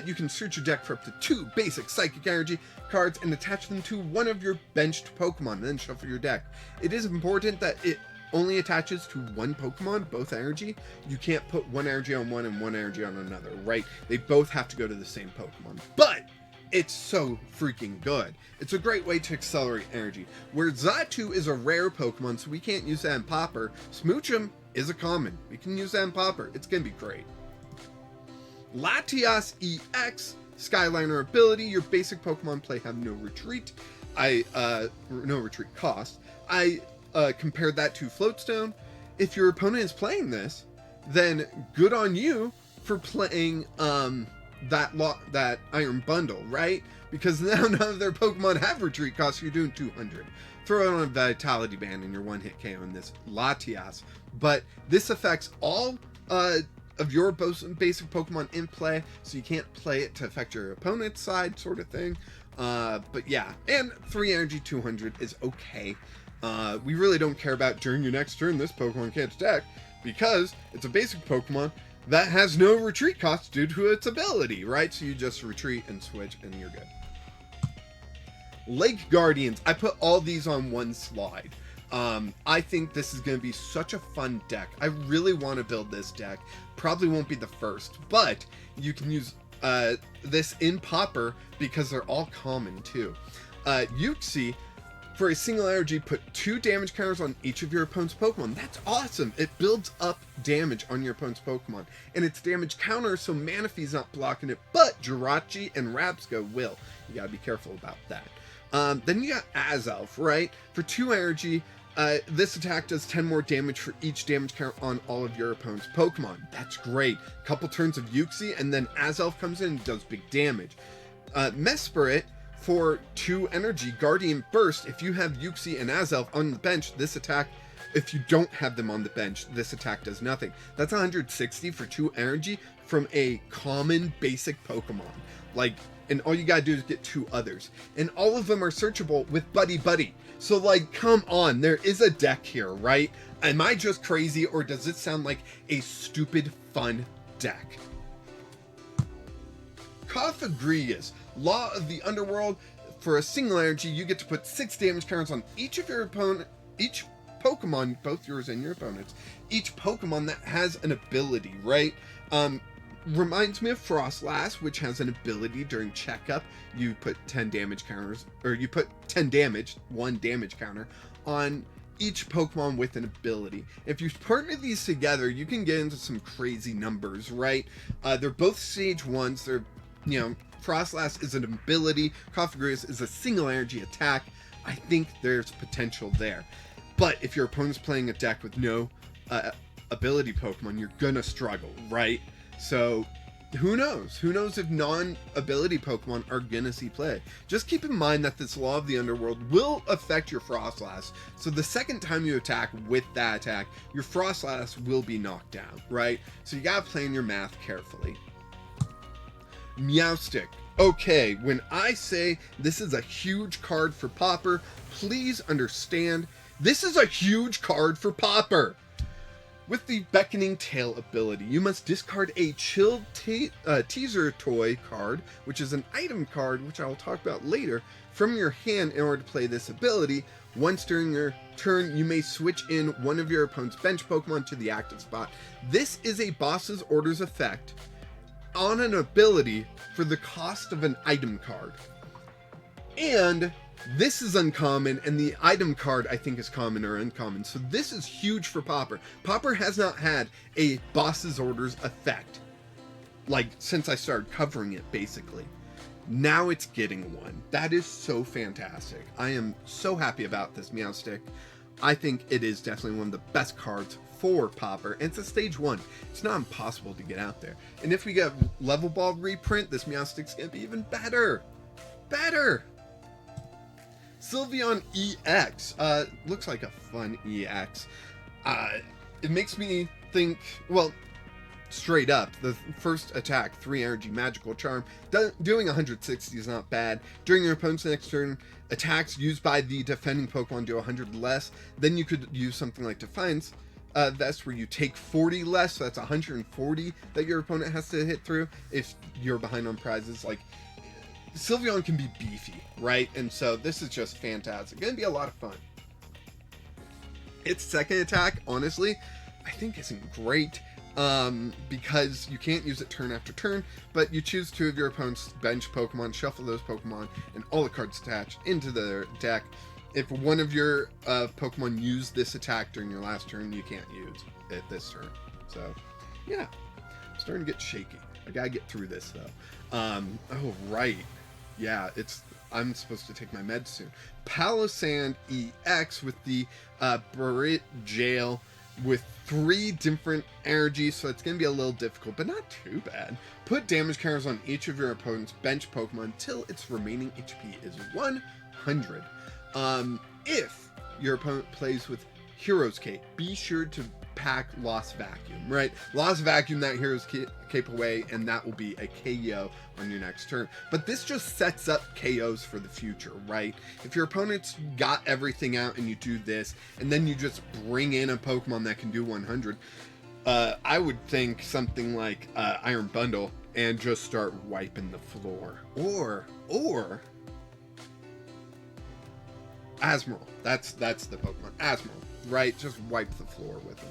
You can search your deck for up to 2 basic psychic energy cards and attach them to one of your benched Pokemon, and then shuffle your deck. It is important that it only attaches to one Pokemon, both energy. You can't put one energy on one and one energy on another, right? They both have to go to the same Pokemon. But it's so freaking good. It's a great way to accelerate energy. Where Xatu is a rare Pokemon, so we can't use that in Popper, Smoochum is a common. We can use that in Popper. It's going to be great. Latias EX, Skyliner ability. Your basic Pokemon play have no retreat. No retreat cost. I compared that to Floatstone. If your opponent is playing this, then good on you for playing that Iron Bundle, right? Because now none of their Pokemon have retreat costs, you're doing 200. Throw it on a Vitality Band and you're one-hit KO in this Latias. But this affects all of your basic Pokemon in play, so you can't play it to affect your opponent's side, sort of thing. But yeah, and 3 energy 200 is okay. We really don't care about during your next turn this Pokemon can't attack, because it's a basic Pokemon that has no retreat cost due to its ability, right? So you just retreat and switch and you're good. Lake Guardians, I put all these on one slide. I think this is going to be such a fun deck. I really want to build this deck. Probably won't be the first, but you can use this in Popper because they're all common too. Yuxi, for a single energy, put 2 damage counters on each of your opponent's Pokemon. That's awesome. It builds up damage on your opponent's Pokemon. And it's damage counter, so Manaphy's not blocking it, but Jirachi and Rabsco will. You gotta be careful about that. Then you got Azelf, right? For 2 energy, this attack does 10 more damage for each damage count on all of your opponent's Pokemon. That's great. Couple turns of Yuxi, and then Azelf comes in and does big damage. Mesprit, for 2 energy, Guardian Burst. If you have Yuxi and Azelf on the bench, this attack, if you don't have them on the bench, this attack does nothing. That's 160 for 2 energy from a common basic Pokemon. Like, and all you gotta do is get 2 others. And all of them are searchable with Buddy Buddy. So like, come on, there is a deck here, right? Am I just crazy, or does it sound like a stupid, fun deck? Cothagrius, Law of the Underworld. For a single energy, you get to put 6 damage counters on each of your opponent, each Pokemon, both yours and your opponent's, each Pokemon that has an ability, right? Reminds me of Frostlass, which has an ability during checkup. You put 10 damage counters, or you put 10 damage, 1 damage counter, on each Pokemon with an ability. If you partner these together, you can get into some crazy numbers, right? They're both stage 1s. They're, you know, Frostlass is an ability, Cothagrius is a single energy attack. I think there's potential there. But if your opponent's playing a deck with no ability Pokemon, you're gonna struggle, right? So who knows? Who knows if non-ability Pokemon are gonna see play? Just keep in mind that this Law of the Underworld will affect your Frostlass. So the second time you attack with that attack, your Frostlass will be knocked down, right? So you gotta plan your math carefully. Meowstic. Okay, when I say this is a huge card for Popper, please understand this is a huge card for Popper. With the Beckoning Tail ability, you must discard a Chill Teaser Toy card, which is an item card, which I will talk about later, from your hand in order to play this ability. Once during your turn, you may switch in one of your opponent's bench Pokemon to the active spot. This is a boss's orders effect on an ability for the cost of an item card. And this is uncommon, and the item card I think is common or uncommon. So this is huge for Popper. Popper has not had a boss's orders effect, like, since I started covering it, basically. Now it's getting one. That is so fantastic. I am so happy about this Meowstic. I think it is definitely one of the best cards for Popper, and it's a stage 1. It's not impossible to get out there. And if we get Level Ball reprint, this Meowstic's gonna be even better. Sylveon EX. Looks like a fun EX. It makes me think, well, straight up, the first attack, 3 energy magical charm, doing 160 is not bad. During your opponent's next turn, attacks used by the defending Pokemon do 100 less. Then you could use something like Defiance. That's where you take 40 less, so that's 140 that your opponent has to hit through if you're behind on prizes. Like, Sylveon can be beefy, right? And so this is just fantastic. Gonna be a lot of fun. Its second attack, honestly, I think isn't great. Because you can't use it turn after turn, but you choose 2 of your opponent's bench Pokemon, shuffle those Pokemon, and all the cards attached into their deck. If one of your Pokemon used this attack during your last turn, you can't use it this turn. So, yeah, I'm starting to get shaky. I gotta get through this, though. Oh, right. Yeah, I'm supposed to take my meds soon. Palisand EX with the ptcgl with 3 different energies, so it's going to be a little difficult, but not too bad. Put damage counters on each of your opponent's bench Pokemon until its remaining HP is 100. If your opponent plays with Hero's Cape, be sure to pack Lost Vacuum, right? Lost Vacuum that Hero's Cape away, and that will be a KO on your next turn. But this just sets up KOs for the future, right? If your opponent's got everything out and you do this, and then you just bring in a Pokemon that can do 100, I would think something like Iron Bundle and just start wiping the floor. Or Asmorel. That's the Pokemon. Asmorel, right? Just wipe the floor with him.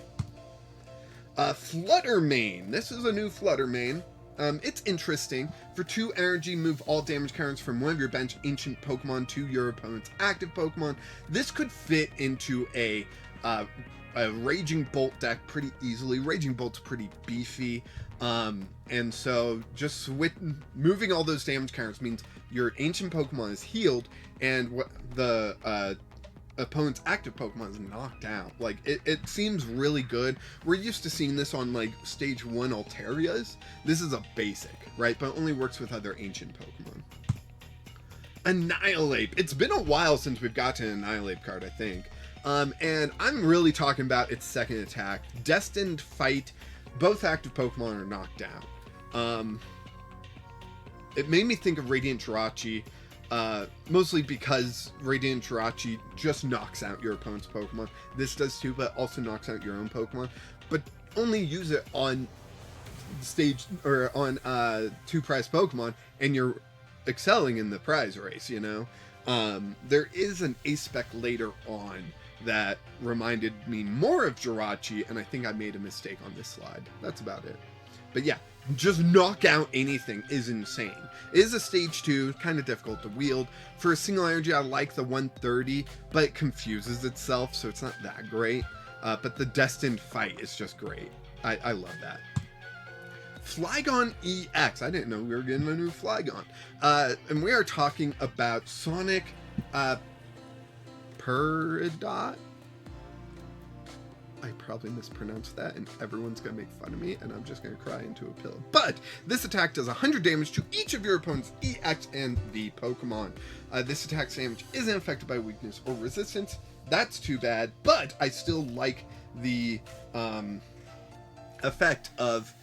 Fluttermane. This is a new Fluttermane. It's interesting. For 2 energy, move all damage counters from one of your bench ancient Pokemon to your opponent's active Pokemon. This could fit into a Raging Bolt deck pretty easily. Raging Bolt's pretty beefy. And so just moving all those damage counters means your ancient Pokemon is healed, and what the opponent's active Pokemon is knocked out. Like, it seems really good. We're used to seeing this on, like, Stage 1 Alterias. This is a basic, right? But it only works with other ancient Pokemon. Annihilate. It's been a while since we've got to an Annihilate card, I think. And I'm really talking about its second attack. Destined Fight. Both active Pokemon are knocked down. It made me think of Radiant Jirachi. Mostly because Radiant Jirachi just knocks out your opponent's Pokemon. This does too, but also knocks out your own Pokemon. But only use it on stage, or on 2 prize Pokemon, and you're excelling in the prize race, you know? There is an Ace-Spec later on that reminded me more of Jirachi, and I think I made a mistake on this slide. That's about it. But yeah, just knock out anything is insane. It is a stage 2, kind of difficult to wield. For a single energy, I like the 130, but it confuses itself, so it's not that great. But the Destined Fight is just great. I love that. Flygon EX. I didn't know we were getting a new Flygon. And we are talking about Sonic Peridot. I probably mispronounced that, and everyone's going to make fun of me, and I'm just going to cry into a pillow. But this attack does 100 damage to each of your opponent's EX and V Pokemon. This attack's damage isn't affected by weakness or resistance. That's too bad, but I still like the effect of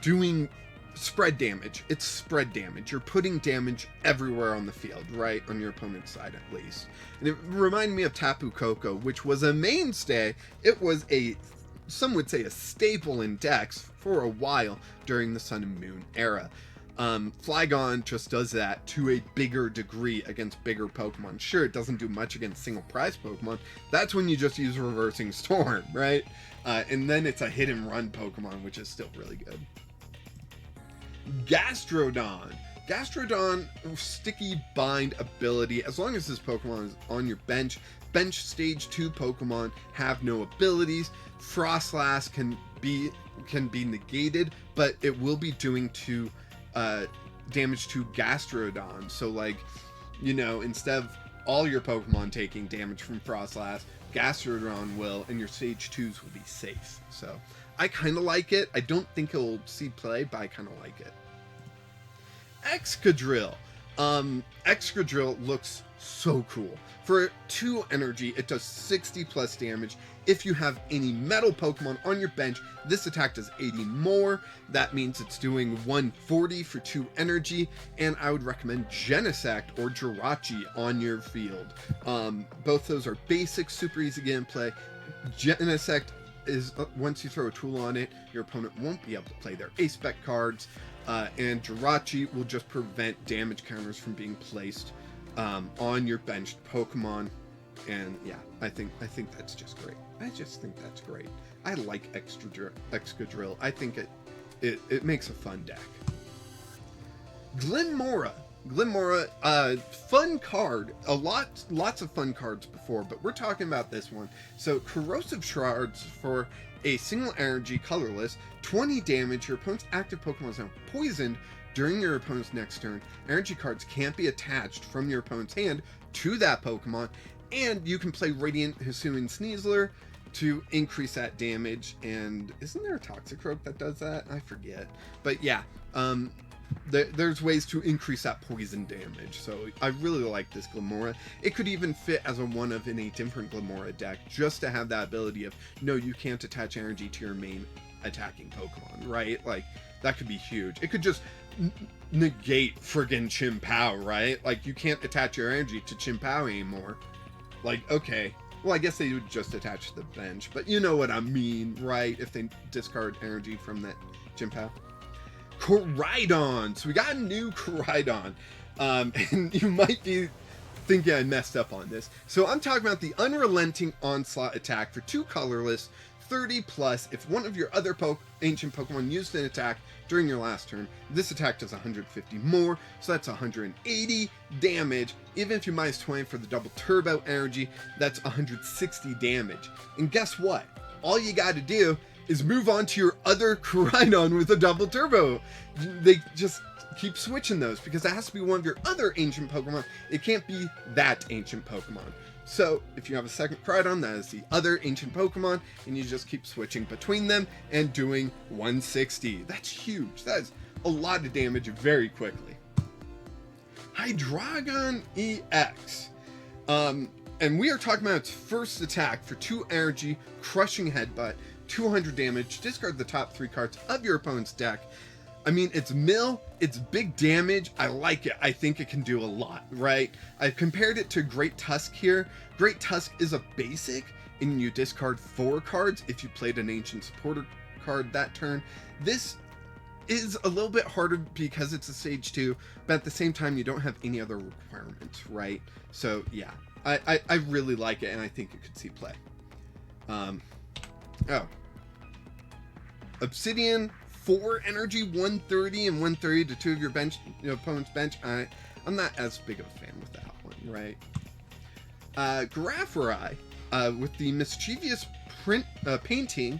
doing spread damage. It's spread damage. You're putting damage everywhere on the field, right? On your opponent's side, at least. And it reminded me of Tapu Koko, which was a mainstay. It was some would say a staple in decks for a while during the Sun and Moon era. Flygon just does that to a bigger degree against bigger Pokemon. Sure, it doesn't do much against single prize Pokemon. That's when you just use Reversing Storm, right? And then it's a hit and run Pokemon, which is still really good. Gastrodon. Gastrodon Sticky Bind ability. As long as this Pokemon is on your bench stage 2 Pokemon have no abilities. Frostlass can be negated, but it will be doing damage to Gastrodon. So, like, you know, instead of all your Pokemon taking damage from Frostlass, Gastrodon will, and your stage 2s will be safe. So I kind of like it. I don't think it'll see play, but I kind of like it. Excadrill. Excadrill looks so cool. For 2 energy, it does 60 plus damage. If you have any metal Pokemon on your bench, this attack does 80 more. That means it's doing 140 for 2 energy, and I would recommend Genesect or Jirachi on your field. Both those are basic, super easy gameplay. Genesect is, once you throw a tool on it, your opponent won't be able to play their Ace-Spec cards, and Jirachi will just prevent damage counters from being placed on your benched Pokemon. And yeah, I think that's just great. I just think that's great. I like Excadrill. I think it makes a fun deck. Glenmora, fun card. Lots of fun cards before, but we're talking about this one. So Corrosive Shards for a single energy, colorless, 20 damage. Your opponent's active Pokemon is now poisoned during your opponent's next turn. Energy cards can't be attached from your opponent's hand to that Pokemon, and you can play Radiant Hisuian Sneasler to increase that damage. And isn't there a Toxicroak that does that? I forget. But yeah, there's ways to increase that poison damage. So I really like this Glamora. It could even fit as a one of in a different Glamora deck, just to have that ability of, no, you can't attach energy to your main attacking Pokemon, right? Like, that could be huge. It could just negate friggin' Chimpao, right? Like, you can't attach your energy to Chimpao anymore. Like, okay, well, I guess they would just attach to the bench, but you know what I mean, right? If they discard energy from that Chimpao. Koraidon. So we got a new Koraidon. And you might be thinking I messed up on this. So I'm talking about the Unrelenting Onslaught attack for 2 colorless, 30 plus. If one of your other ancient Pokemon used an attack during your last turn, this attack does 150 more, so that's 180 damage. Even if you minus 20 for the double turbo energy, that's 160 damage. And guess what? All you got to do is move on to your other Koraidon with a double turbo. They just keep switching those because it has to be one of your other ancient Pokemon. It can't be that ancient Pokemon. So if you have a second Koraidon, that is the other ancient Pokemon, and you just keep switching between them and doing 160. That's huge. That is a lot of damage very quickly. Hydreigon EX. And we are talking about its first attack for 2 energy, Crushing Headbutt, 200 damage. Discard the top 3 cards of your opponent's deck. I mean, it's mill, it's big damage. I like it. I think it can do a lot, right? I've compared it to Great Tusk here. Great Tusk is a basic, and you discard 4 cards if you played an Ancient Supporter card that turn. This is a little bit harder because it's a Stage 2, but at the same time, you don't have any other requirements, right? So, yeah, I really like it, and I think it could see play. Obsidian, 4 energy, 130 and 130 to 2 of your bench, opponent's bench. I'm not as big of a fan with that one, right? Grafferai, with the Mischievous painting.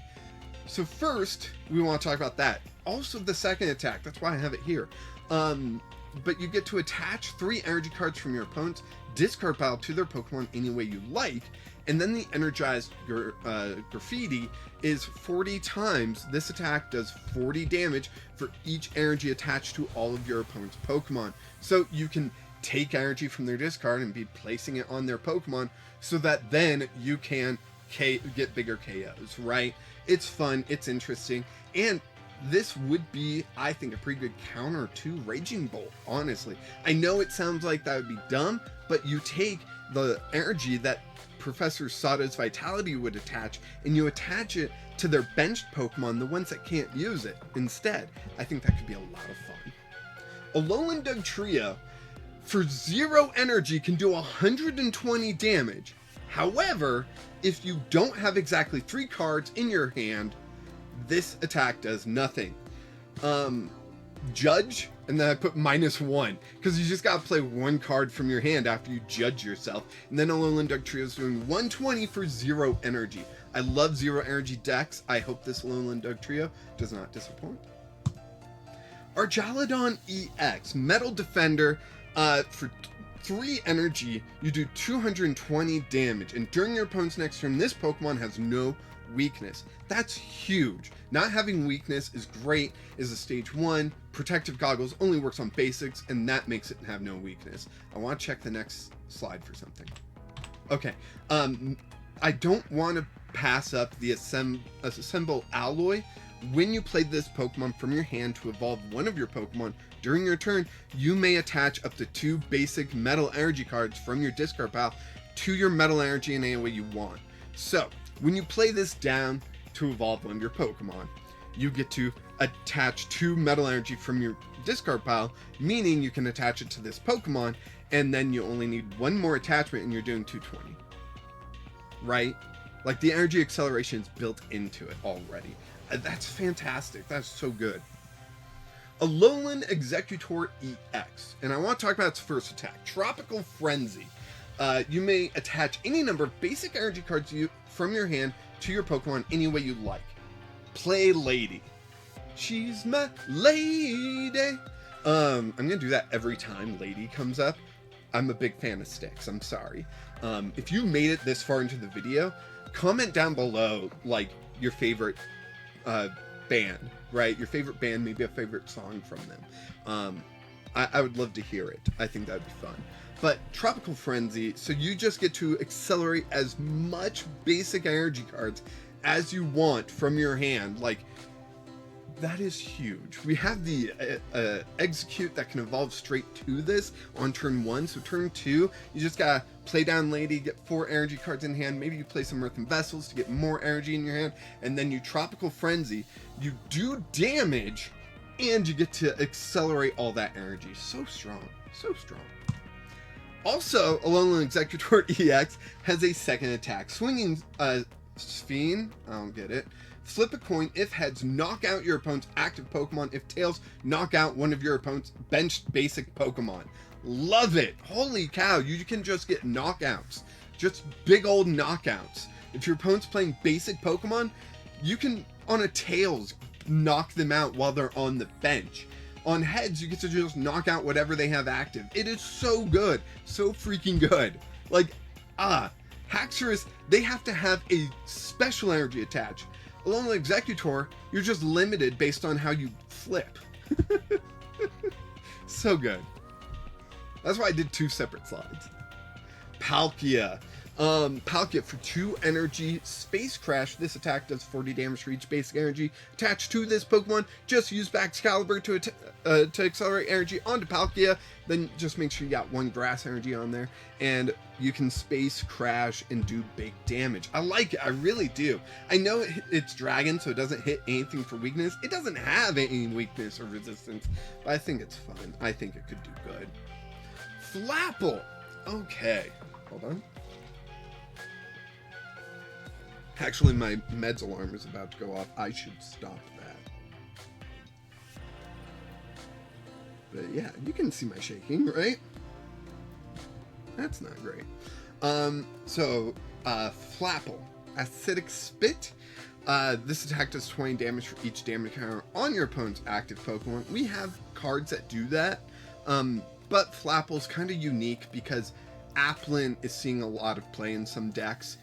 So first, we want to talk about that. Also the second attack, that's why I have it here. But you get to attach 3 energy cards from your opponent's discard pile to their Pokemon any way you like. And then the energized graffiti is 40 times. This attack does 40 damage for each energy attached to all of your opponent's Pokemon. So you can take energy from their discard and be placing it on their Pokemon so that then you can get bigger KOs, right? It's fun, it's interesting, and this would be, I think, a pretty good counter to Raging Bolt, honestly. I know it sounds like that would be dumb, but you take the energy that Professor Sada's Vitality would attach, and you attach it to their benched Pokemon, the ones that can't use it, instead. I think that could be a lot of fun. Alolan Dugtrio, for 0 energy, can do 120 damage. However, if you don't have exactly 3 cards in your hand, this attack does nothing. Judge, and then I put -1, because you just gotta play 1 card from your hand after you judge yourself. And then Alolan Dugtrio is doing 120 for 0 energy. I love 0 energy decks. I hope this Alolan Dugtrio does not disappoint. Argalodon EX, Metal Defender, for 3 energy, you do 220 damage, and during your opponent's next turn, this Pokemon has no weakness. That's huge. Not having weakness is great. Is a stage 1. Protective Goggles only works on basics, and that makes it have no weakness. I want to check the next slide for something. Okay, I don't want to pass up the Assemble Alloy. When you play this Pokemon from your hand to evolve one of your Pokemon during your turn, you may attach up to 2 basic Metal Energy cards from your discard pile to your Metal Energy in any way you want. So, when you play this down to evolve one of your Pokemon, you get to attach 2 Metal Energy from your discard pile, meaning you can attach it to this Pokemon, and then you only need 1 more attachment and you're doing 220. right? Like the energy acceleration is built into it already. That's fantastic. That's so good. Alolan Executor EX, and I want to talk about its first attack, Tropical Frenzy. You may attach any number of basic energy cards from your hand to your Pokemon any way you like. Play Lady. She's my lady. I'm gonna do that every time Lady comes up. I'm a big fan of Sticks, I'm sorry. If you made it this far into the video, comment down below, like, your favorite band, right? Your favorite band, maybe a favorite song from them. I would love to hear it. I think that'd be fun. But Tropical Frenzy, so you just get to accelerate as much basic energy cards as you want from your hand. Like, that is huge. We have the Execute that can evolve straight to this on turn 1. So turn 2, you just gotta play down Lady, get 4 energy cards in hand. Maybe you play some Earthen Vessels to get more energy in your hand. And then you Tropical Frenzy. You do damage, and you get to accelerate all that energy. So strong. So strong. Also, Alolan Executor EX has a second attack. Swinging Sphin, I don't get it. Flip a coin. If heads, knock out your opponent's active Pokemon. If tails, knock out one of your opponent's benched basic Pokemon. Love it. Holy cow, you can just get knockouts. Just big old knockouts. If your opponent's playing basic Pokemon, you can, on a tails, knock them out while they're on the bench. On heads, you get to just knock out whatever they have active. It is so good. So freaking good. Like, Haxorus, they have to have a special energy attached. Along with Executor, you're just limited based on how you flip. So good. That's why I did 2 separate slides. Palkia. Palkia for 2 energy, Space Crash. This attack does 40 damage for each basic energy attached to this Pokemon. Just use Excalibur to accelerate energy onto Palkia. Then just make sure you got 1 grass energy on there, and you can Space Crash and do big damage. I like it. I really do. I know it's Dragon, so it doesn't hit anything for weakness. It doesn't have any weakness or resistance, but I think it's fun. I think it could do good. Flapple. Okay. Hold on. Actually, my meds alarm is about to go off. I should stop that. But yeah, you can see my shaking, right? That's not great. Flapple. Acidic Spit. This attack does 20 damage for each damage counter on your opponent's active Pokemon. We have cards that do that, but Flapple's kind of unique because Applin is seeing a lot of play in some decks.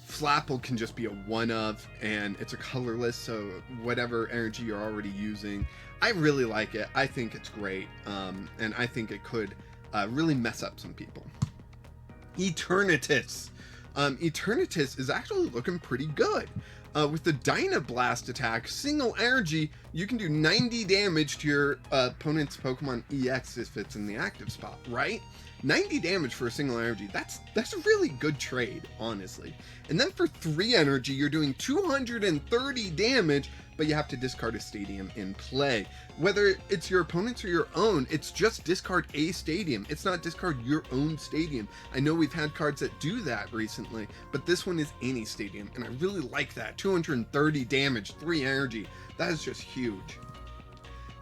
Flapple can just be a one-of, and it's a colorless, so whatever energy you're already using. I really like it. I think it's great, and I think it could really mess up some people. Eternatus. Eternatus is actually looking pretty good. With the Dynablast attack, single energy, you can do 90 damage to your opponent's Pokemon EX if it's in the active spot, right? 90 damage for a single energy, that's a really good trade, honestly. And then for 3 energy, you're doing 230 damage, but you have to discard a stadium in play. Whether it's your opponent's or your own, it's just discard a stadium. It's not discard your own stadium. I know we've had cards that do that recently, but this one is any stadium, and I really like that. 230 damage, 3 energy. That is just huge.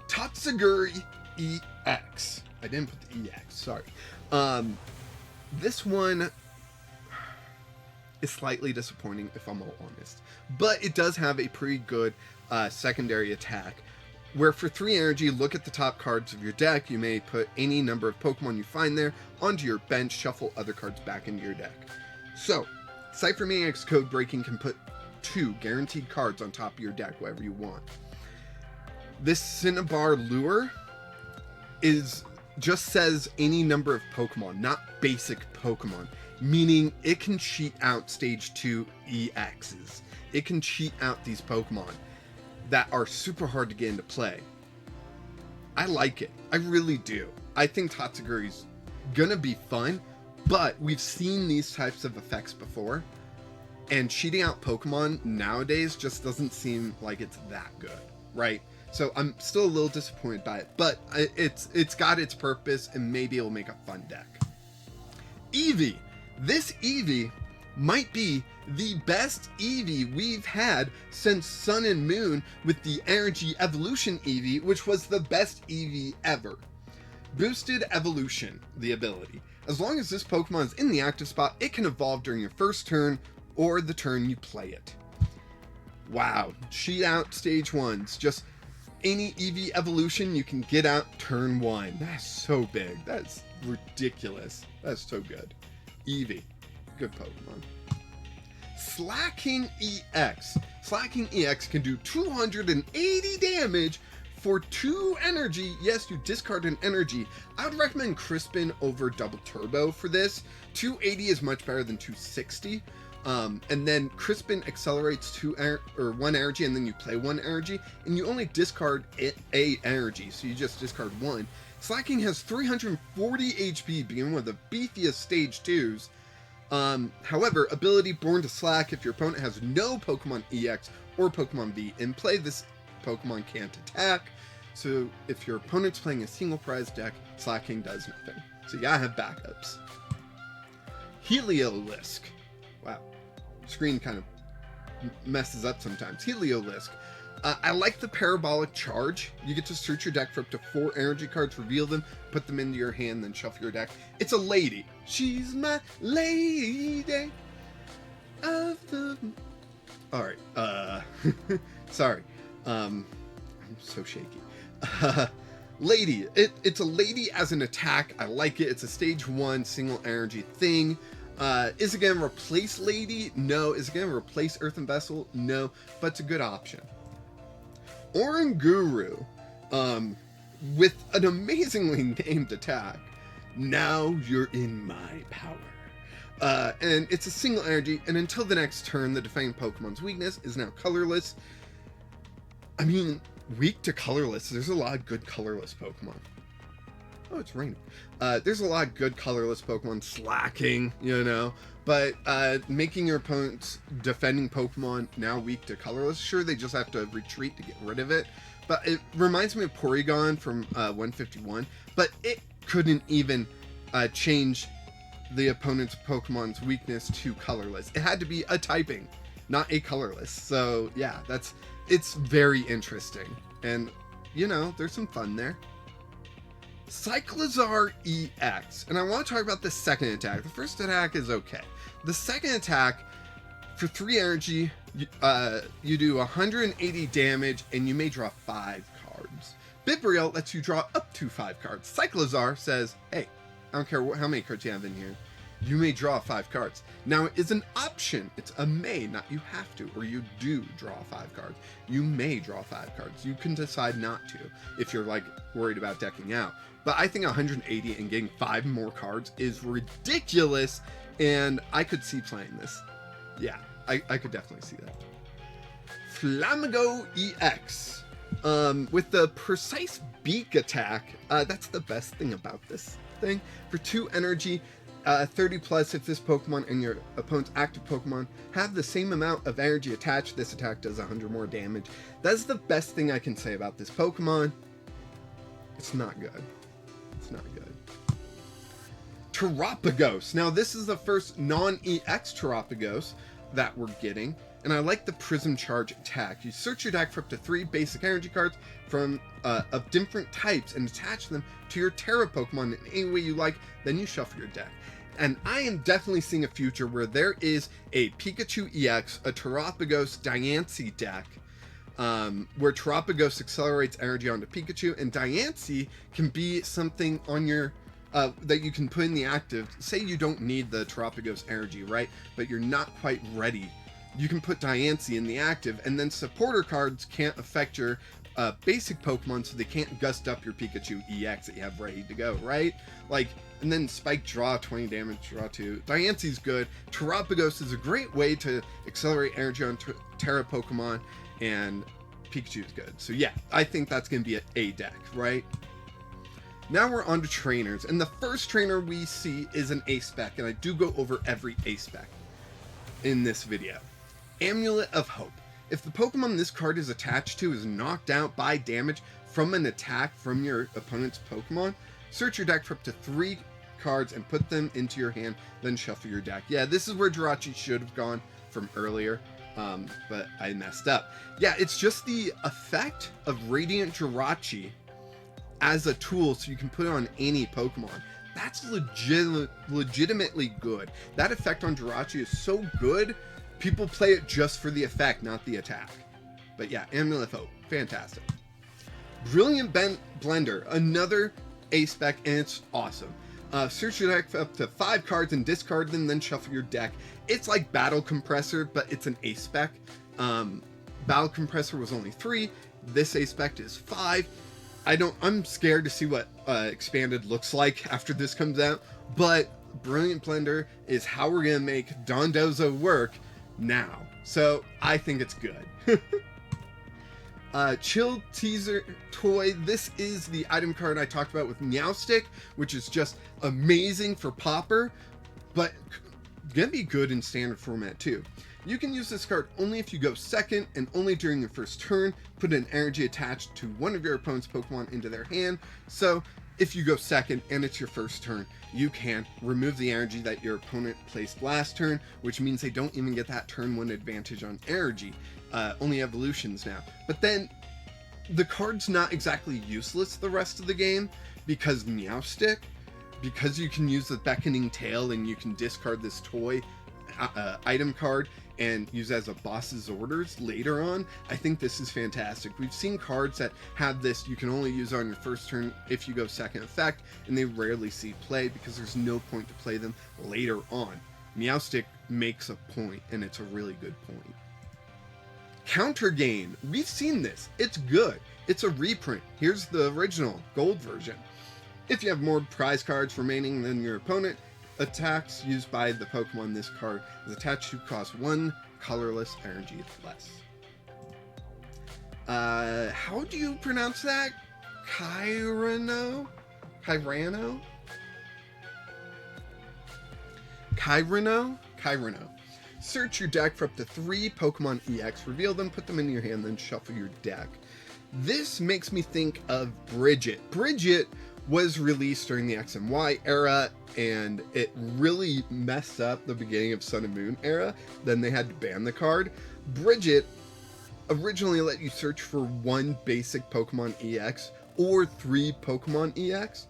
Tatsuguri EX. I didn't put the EX, sorry. This one is slightly disappointing, if I'm all honest, but it does have a pretty good secondary attack, where for 3 energy, look at the top cards of your deck. You may put any number of Pokemon you find there onto your bench, shuffle other cards back into your deck. So, Cypher Maniac's Code Breaking can put 2 guaranteed cards on top of your deck, whatever you want. This Cinnabar Lure just says any number of Pokemon, not basic Pokemon, meaning it can cheat out stage 2 EXs. It can cheat out these Pokemon that are super hard to get into play. I like it. I really do. I think Tatsuguri's gonna be fun, but we've seen these types of effects before, and cheating out Pokemon nowadays just doesn't seem like it's that good, right? So I'm still a little disappointed by it, but it's got its purpose, and maybe it'll make a fun deck. Eevee. This Eevee might be the best Eevee we've had since Sun and Moon with the Energy Evolution Eevee, which was the best Eevee ever. Boosted Evolution, the ability. As long as this Pokemon is in the active spot, it can evolve during your first turn or the turn you play it. Wow, cheat out stage 1s. Just any Eevee evolution you can get out turn 1. That's so big. That's ridiculous. That's so good. Eevee, good Pokemon. Slacking EX. Slacking EX can do 280 damage for 2 energy. Yes, you discard an energy. I would recommend Crispin over Double Turbo for this. 280 is much better than 260. And then Crispin accelerates 1 energy, and then you play 1 energy, and you only discard a energy, so you just discard 1. Slacking has 340 HP, being one of the beefiest stage 2s. However, ability Born to Slack. If your opponent has no Pokemon EX or Pokemon V in play, this Pokemon can't attack. So if your opponent's playing a single prize deck, Slacking does nothing. So you gotta have backups. Heliolisk. Wow. Screen kind of messes up sometimes. Heliolisk. I like the parabolic charge. You get to search your deck for up to 4 energy cards, reveal them, put them into your hand, then shuffle your deck. It's a lady. She's my lady of the... Alright, sorry. I'm so shaky. Lady. It's a lady as an attack. I like it. It's a stage 1 single energy thing. Is it going to replace Lady? No. Is it going to replace Earthen Vessel? No. But it's a good option. Oranguru, with an amazingly named attack. Now you're in my power. And it's a single energy, and until the next turn, the defending Pokemon's weakness is now colorless. I mean, weak to colorless. There's a lot of good colorless Pokemon. Oh, it's raining. There's a lot of good colorless Pokemon. Slacking, you know. But making your opponent's defending Pokemon now weak to colorless, sure, they just have to retreat to get rid of it. But it reminds me of Porygon from 151. But it couldn't even change the opponent's Pokemon's weakness to colorless. It had to be a typing, not a colorless. So yeah, it's very interesting. And, you know, there's some fun there. Cyclizar EX, and I want to talk about the second attack. The first attack is okay. The second attack, for 3 energy, you do 180 damage, and you may draw 5 cards. Bibriel lets you draw up to 5 cards. Cyclizar says, hey, I don't care how many cards you have in here, you may draw 5 cards. Now, it is an option. It's a may, not you have to, or you do draw 5 cards. You may draw 5 cards. You can decide not to if you're, like, worried about decking out. But I think 180 and getting 5 more cards is ridiculous, and I could see playing this. Yeah, I could definitely see that. Flamigo EX. With the precise beak attack, that's the best thing about this thing. For 2 energy, 30 plus if this Pokemon and your opponent's active Pokemon have the same amount of energy attached, this attack does 100 more damage. That's the best thing I can say about this Pokemon. It's not good. It's not good. Terapagos. Now, this is the first non-EX Terapagos that we're getting, and I like the Prism Charge attack. You search your deck for up to 3 basic energy cards from of different types and attach them to your Terra Pokemon in any way you like, then you shuffle your deck. And I am definitely seeing a future where there is a Pikachu EX, a Terapagos Diancie deck, where Terapagos accelerates energy onto Pikachu, and Diancie can be something on your that you can put in the active. Say you don't need the Terapagos energy, right? But you're not quite ready. You can put Diancie in the active, and then supporter cards can't affect your basic Pokemon, so they can't gust up your Pikachu EX that you have ready to go, right? Like, and then Spike, draw 20 damage, draw 2. Diancie's good. Terapagos is a great way to accelerate energy on Terra Pokemon, and Pikachu is good. So yeah, I think that's going to be an A deck, right? Now we're on to trainers, and the first trainer we see is an A spec, and I do go over every A spec in this video. Amulet of Hope. If the Pokemon this card is attached to is knocked out by damage from an attack from your opponent's Pokemon, search your deck for up to 3 cards and put them into your hand, then shuffle your deck. Yeah, this is where Jirachi should have gone from earlier, but I messed up. Yeah, it's just the effect of Radiant Jirachi as a tool so you can put it on any Pokemon. That's legitimately good. That effect on Jirachi is so good, people play it just for the effect, not the attack. But yeah, Amulet of Hope, fantastic. Brilliant Blender, another A-Spec, and it's awesome. Search your deck for up to 5 cards and discard them, then shuffle your deck. It's like Battle Compressor, but it's an A-Spec. Battle Compressor was only 3. This A-Spec is 5. I'm scared to see what Expanded looks like after this comes out, but Brilliant Blender is how we're going to make Dondozo work now. So I think it's good. Chill Teaser Toy. This is the item card I talked about with Meowstic, which is just amazing for Popper, but gonna be good in standard format too. You can use this card only if you go second and only during your first turn. Put an energy attached to one of your opponent's Pokemon into their hand. So if you go second and it's your first turn, you can remove the energy that your opponent placed last turn, which means they don't even get that turn 1 advantage on energy. Only evolutions now. But then the card's not exactly useless the rest of the game because Meowstic, because you can use the Beckoning Tail and you can discard this toy item card and use as a boss's orders later on. I think this is fantastic. We've seen cards that have this you can only use on your first turn if you go second effect, and they rarely see play because there's no point to play them later on. Meowstic makes a point, and it's a really good point. Counter Gain. We've seen this. It's good. It's a reprint. Here's the original gold version. If you have more prize cards remaining than your opponent, attacks used by the Pokemon this card is attached to cost 1 colorless energy less. How do you pronounce that? Kyrano? Kyrano? Kyrano? Kyrano. Search your deck for up to 3 Pokemon EX, reveal them, put them in your hand, then shuffle your deck. This makes me think of Bridget. Bridget was released during the X and Y era, and it really messed up the beginning of Sun and Moon era. Then they had to ban the card. Bridget originally let you search for 1 basic Pokemon EX or 3 Pokemon EX.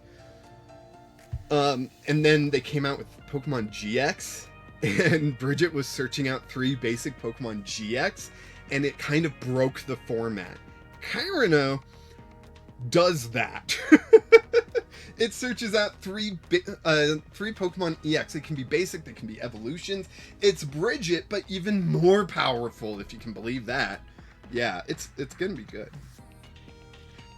And then they came out with Pokemon GX, and Bridget was searching out 3 basic Pokemon GX, and it kind of broke the format. Kyrano does that. It searches out 3 Pokemon EX. They can be basic, they can be evolutions. It's Bridget, but even more powerful, if you can believe that. Yeah, it's gonna be good.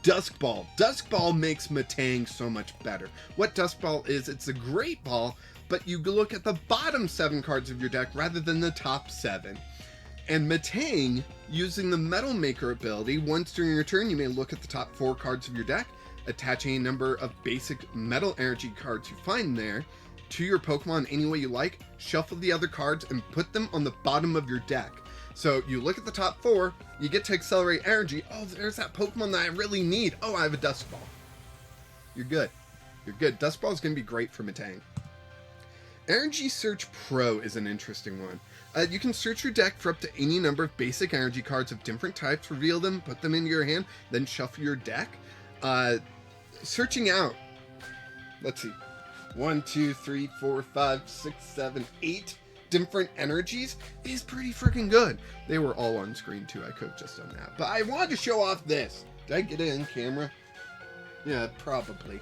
Dusk Ball. Dusk Ball makes Metang so much better. What Dusk Ball is, it's a great ball, but you look at the bottom 7 cards of your deck rather than the top 7. And Metang, using the Metal Maker ability, once during your turn, you may look at the top 4 cards of your deck, attaching a number of basic metal energy cards you find there to your Pokemon any way you like, shuffle the other cards, and put them on the bottom of your deck. So you look at the top 4, you get to accelerate energy. Oh, there's that Pokemon that I really need. Oh, I have a Dusk Ball. You're good. You're good. Dusk Ball is going to be great for Metang. Energy Search Pro is an interesting one. You can search your deck for up to any number of basic energy cards of different types, reveal them, put them into your hand, then shuffle your deck. Searching out, let's see, 1, 2, 3, 4, 5, 6, 7, 8 different energies is pretty freaking good. They were all on screen too. I could have just done that, but I wanted to show off this. Did I get it in camera? Yeah, probably.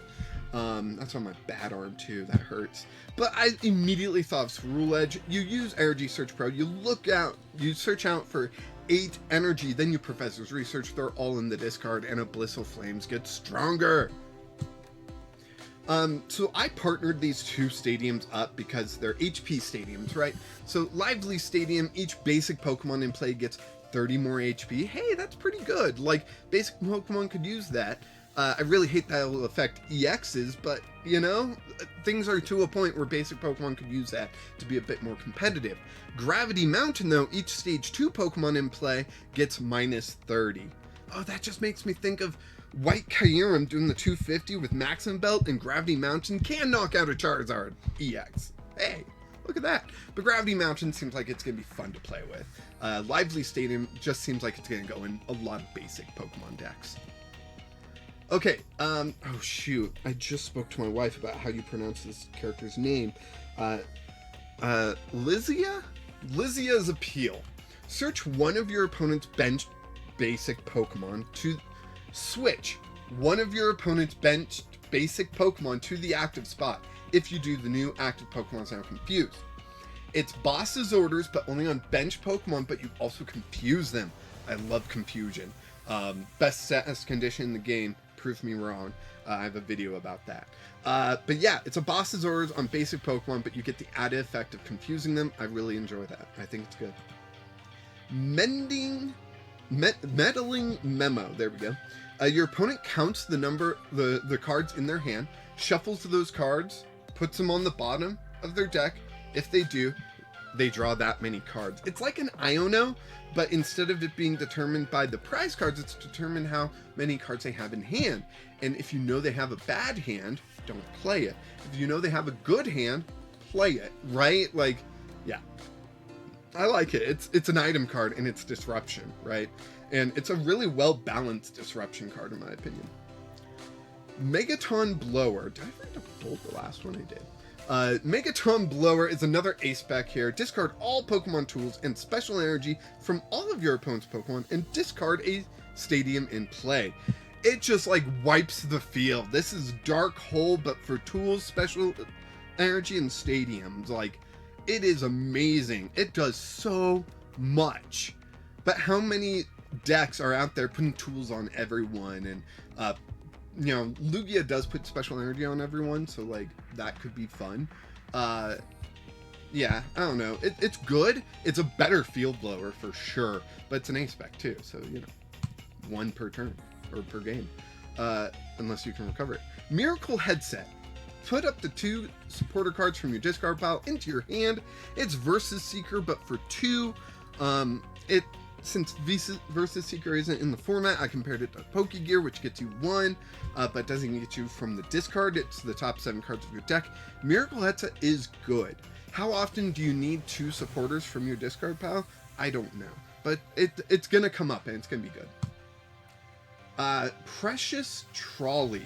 That's on my bad arm too. That hurts. But I immediately thought of Swirl Edge. You use Energy Search Pro. You look out. You search out for 8 energy. Then you Professor's Research. They're all in the discard, and a Blissful Flames gets stronger. So I partnered these 2 stadiums up because they're HP stadiums, right? So Lively Stadium, each basic Pokemon in play gets 30 more HP. Hey, that's pretty good. Like, basic Pokemon could use that. I really hate that it'll affect EXs, but, you know, things are to a point where basic Pokemon could use that to be a bit more competitive. Gravity Mountain, though, each stage 2 Pokemon in play gets minus 30. oh, that just makes me think of White Kyurem doing the 250 with Maximum Belt and Gravity Mountain can knock out a Charizard EX. Hey, look at that. But Gravity Mountain seems like it's going to be fun to play with. Lively Stadium just seems like it's going to go in a lot of basic Pokemon decks. Okay, oh shoot, I just spoke to my wife about how you pronounce this character's name. Lysia? Lysia's Appeal. Search one of your opponent's benched basic Pokemon to switch one of your opponent's benched basic Pokemon to the active spot. If you do, the new active Pokemon sound confused. It's boss's orders, but only on bench Pokemon, but you also confuse them. I love confusion. Best status condition in the game. Prove me wrong. I have a video about that. But yeah, it's a boss's orders on basic Pokemon, but you get the added effect of confusing them. I really enjoy that. I think it's good. Meddling Memo. There we go. Your opponent counts the number, the cards in their hand, shuffles those cards, puts them on the bottom of their deck. If they do, they draw that many cards. It's like an Iono, but instead of it being determined by the prize cards, it's determined how many cards they have in hand. And if you know they have a bad hand, don't play it. If you know they have a good hand, play it, right? Like, yeah. I like it. It's an item card and it's disruption, right? And it's a really well-balanced disruption card in my opinion. Megaton Blower. Did I forget to pull the last one? I did. Megaton Blower is another ace spec here. Discard all Pokemon tools and special energy from all of your opponent's Pokemon and discard a stadium in play. It just like wipes the field. This is Dark Hole, but for tools, special energy, and stadiums. Like, it is amazing. It does so much. But how many decks are out there putting tools on everyone? And, you know, Lugia does put special energy on everyone, so, like, that could be fun. Yeah, I don't know. It's good. It's a better field blower for sure, but it's an ace spec too, so, you know, one per turn, or per game, unless you can recover it. Miracle Headset. Put up to 2 supporter cards from your discard pile into your hand. It's Versus Seeker, but for 2. Since Versus Seeker isn't in the format, I compared it to Pokegear, which gets you 1, but doesn't get you from the discard. It's the top 7 cards of your deck. Miracle Headset is good. How often do you need 2 supporters from your discard pile? I don't know, but it's gonna come up and it's gonna be good. Precious Trolley.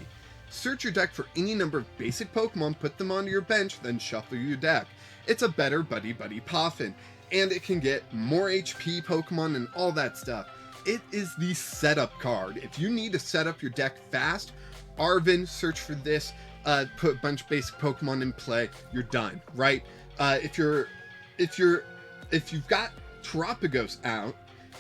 Search your deck for any number of basic Pokemon, put them onto your bench, then shuffle your deck. It's a better Buddy Poffin, and it can get more HP Pokemon and all that stuff. It is the setup card. If you need to set up your deck fast, Arvin, search for this, put a bunch of basic Pokemon in play, you're done, right? If you've got Terapagos out,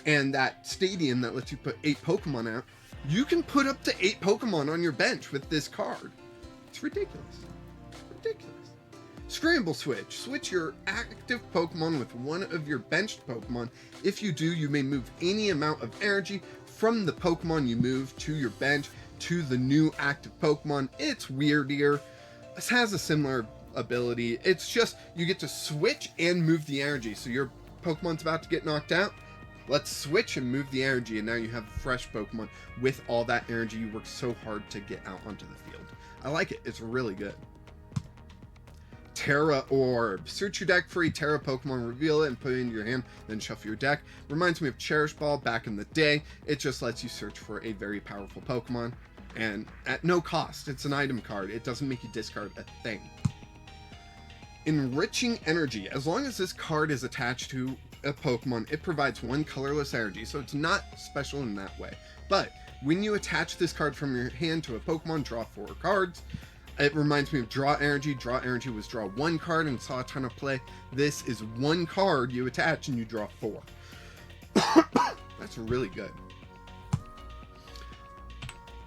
and that stadium that lets you put 8 Pokemon out, you can put up to 8 Pokemon on your bench with this card. It's ridiculous. Ridiculous. Scramble Switch. Switch your active Pokemon with one of your benched Pokemon. If you do, you may move any amount of energy from the Pokemon you move to your bench to the new active Pokemon. It's weirdier. This has a similar ability. It's just you get to switch and move the energy. So your Pokemon's about to get knocked out. Let's switch and move the energy, and now you have a fresh Pokemon with all that energy you worked so hard to get out onto the field. I like it. It's really good. Terra Orb. Search your deck for a Terra Pokemon, reveal it, and put it into your hand, then shuffle your deck. Reminds me of Cherish Ball back in the day. It just lets you search for a very powerful Pokemon, and at no cost. It's an item card. It doesn't make you discard a thing. Enriching Energy. As long as this card is attached to a Pokemon, it provides 1 colorless energy, so it's not special in that way. But when you attach this card from your hand to a Pokemon, draw 4 cards. It reminds me of Draw Energy. Draw Energy was draw 1 card and saw a ton of play. This is 1 card you attach and you draw 4. That's really good.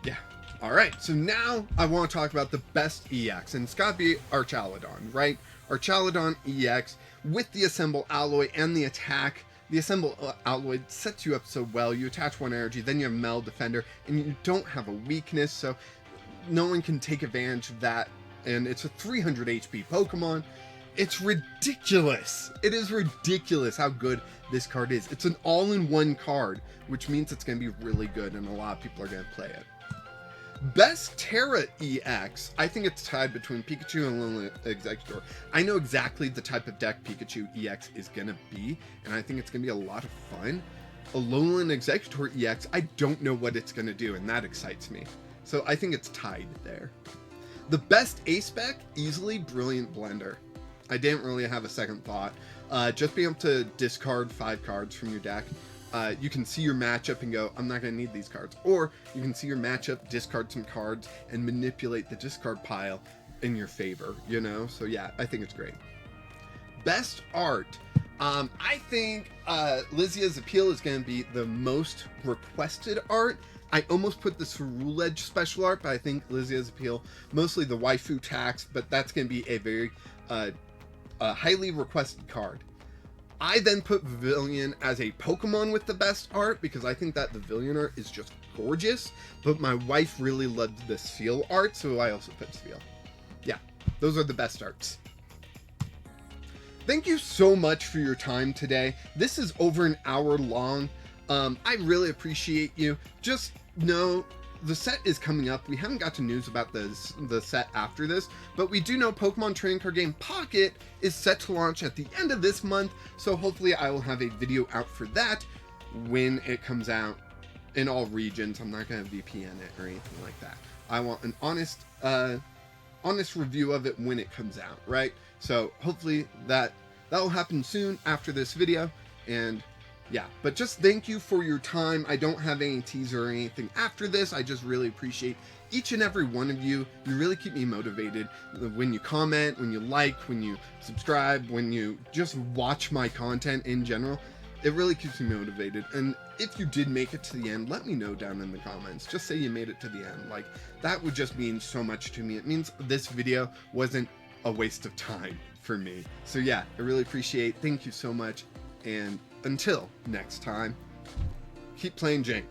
Yeah. Alright, so now I want to talk about the best EX, and it's got to be Archaladon, right? Archaladon EX with the Assemble Alloy and the attack. The Assemble Alloy sets you up so well. You attach 1 energy, then you have Mel Defender, and you don't have a weakness, so no one can take advantage of that. And it's a 300 HP Pokemon. It's ridiculous. It is ridiculous how good this card is. It's an all-in-one card, which means it's going to be really good, and a lot of people are going to play it. Best Terra EX, I think it's tied between Pikachu and Alolan Exeggutor. I know exactly the type of deck Pikachu EX is going to be, and I think it's going to be a lot of fun. Alolan Exeggutor EX, I don't know what it's going to do, and that excites me. So I think it's tied there. The best A-Spec, easily Brilliant Blender. I didn't really have a second thought. Just being able to discard 5 cards from your deck. You can see your matchup and go, I'm not going to need these cards. Or you can see your matchup, discard some cards, and manipulate the discard pile in your favor, you know? So yeah, I think it's great. Best art. I think Lysia's Appeal is going to be the most requested art. I almost put the Cerule Edge special art, but I think Lysia's Appeal, mostly the waifu tax, but that's going to be a very highly requested card. I then put Vivillon as a Pokemon with the best art because I think that the Vivillon art is just gorgeous, but my wife really loved the Spheal art, so I also put Spheal. Yeah, those are the best arts. Thank you so much for your time today. This is over an hour long. I really appreciate you. Just know the set is coming up. We haven't got to news about the set after this, but we do know Pokemon trading card game Pocket is set to launch at the end of this month, so hopefully I will have a video out for that when it comes out in all regions. I'm not going to VPN it or anything like that. I want an honest review of it when it comes out, right? So hopefully that will happen soon after this video, and yeah, but just thank you for your time. I don't have any teaser or anything after this. I just really appreciate each and every one of you. You really keep me motivated when you comment, when you like, when you subscribe, when you just watch my content in general. It really keeps me motivated. And if you did make it to the end, let me know down in the comments. Just say you made it to the end. Like, that would just mean so much to me. It means this video wasn't a waste of time for me. So yeah, I really appreciate it. Thank you so much. And until next time, keep playing Jank.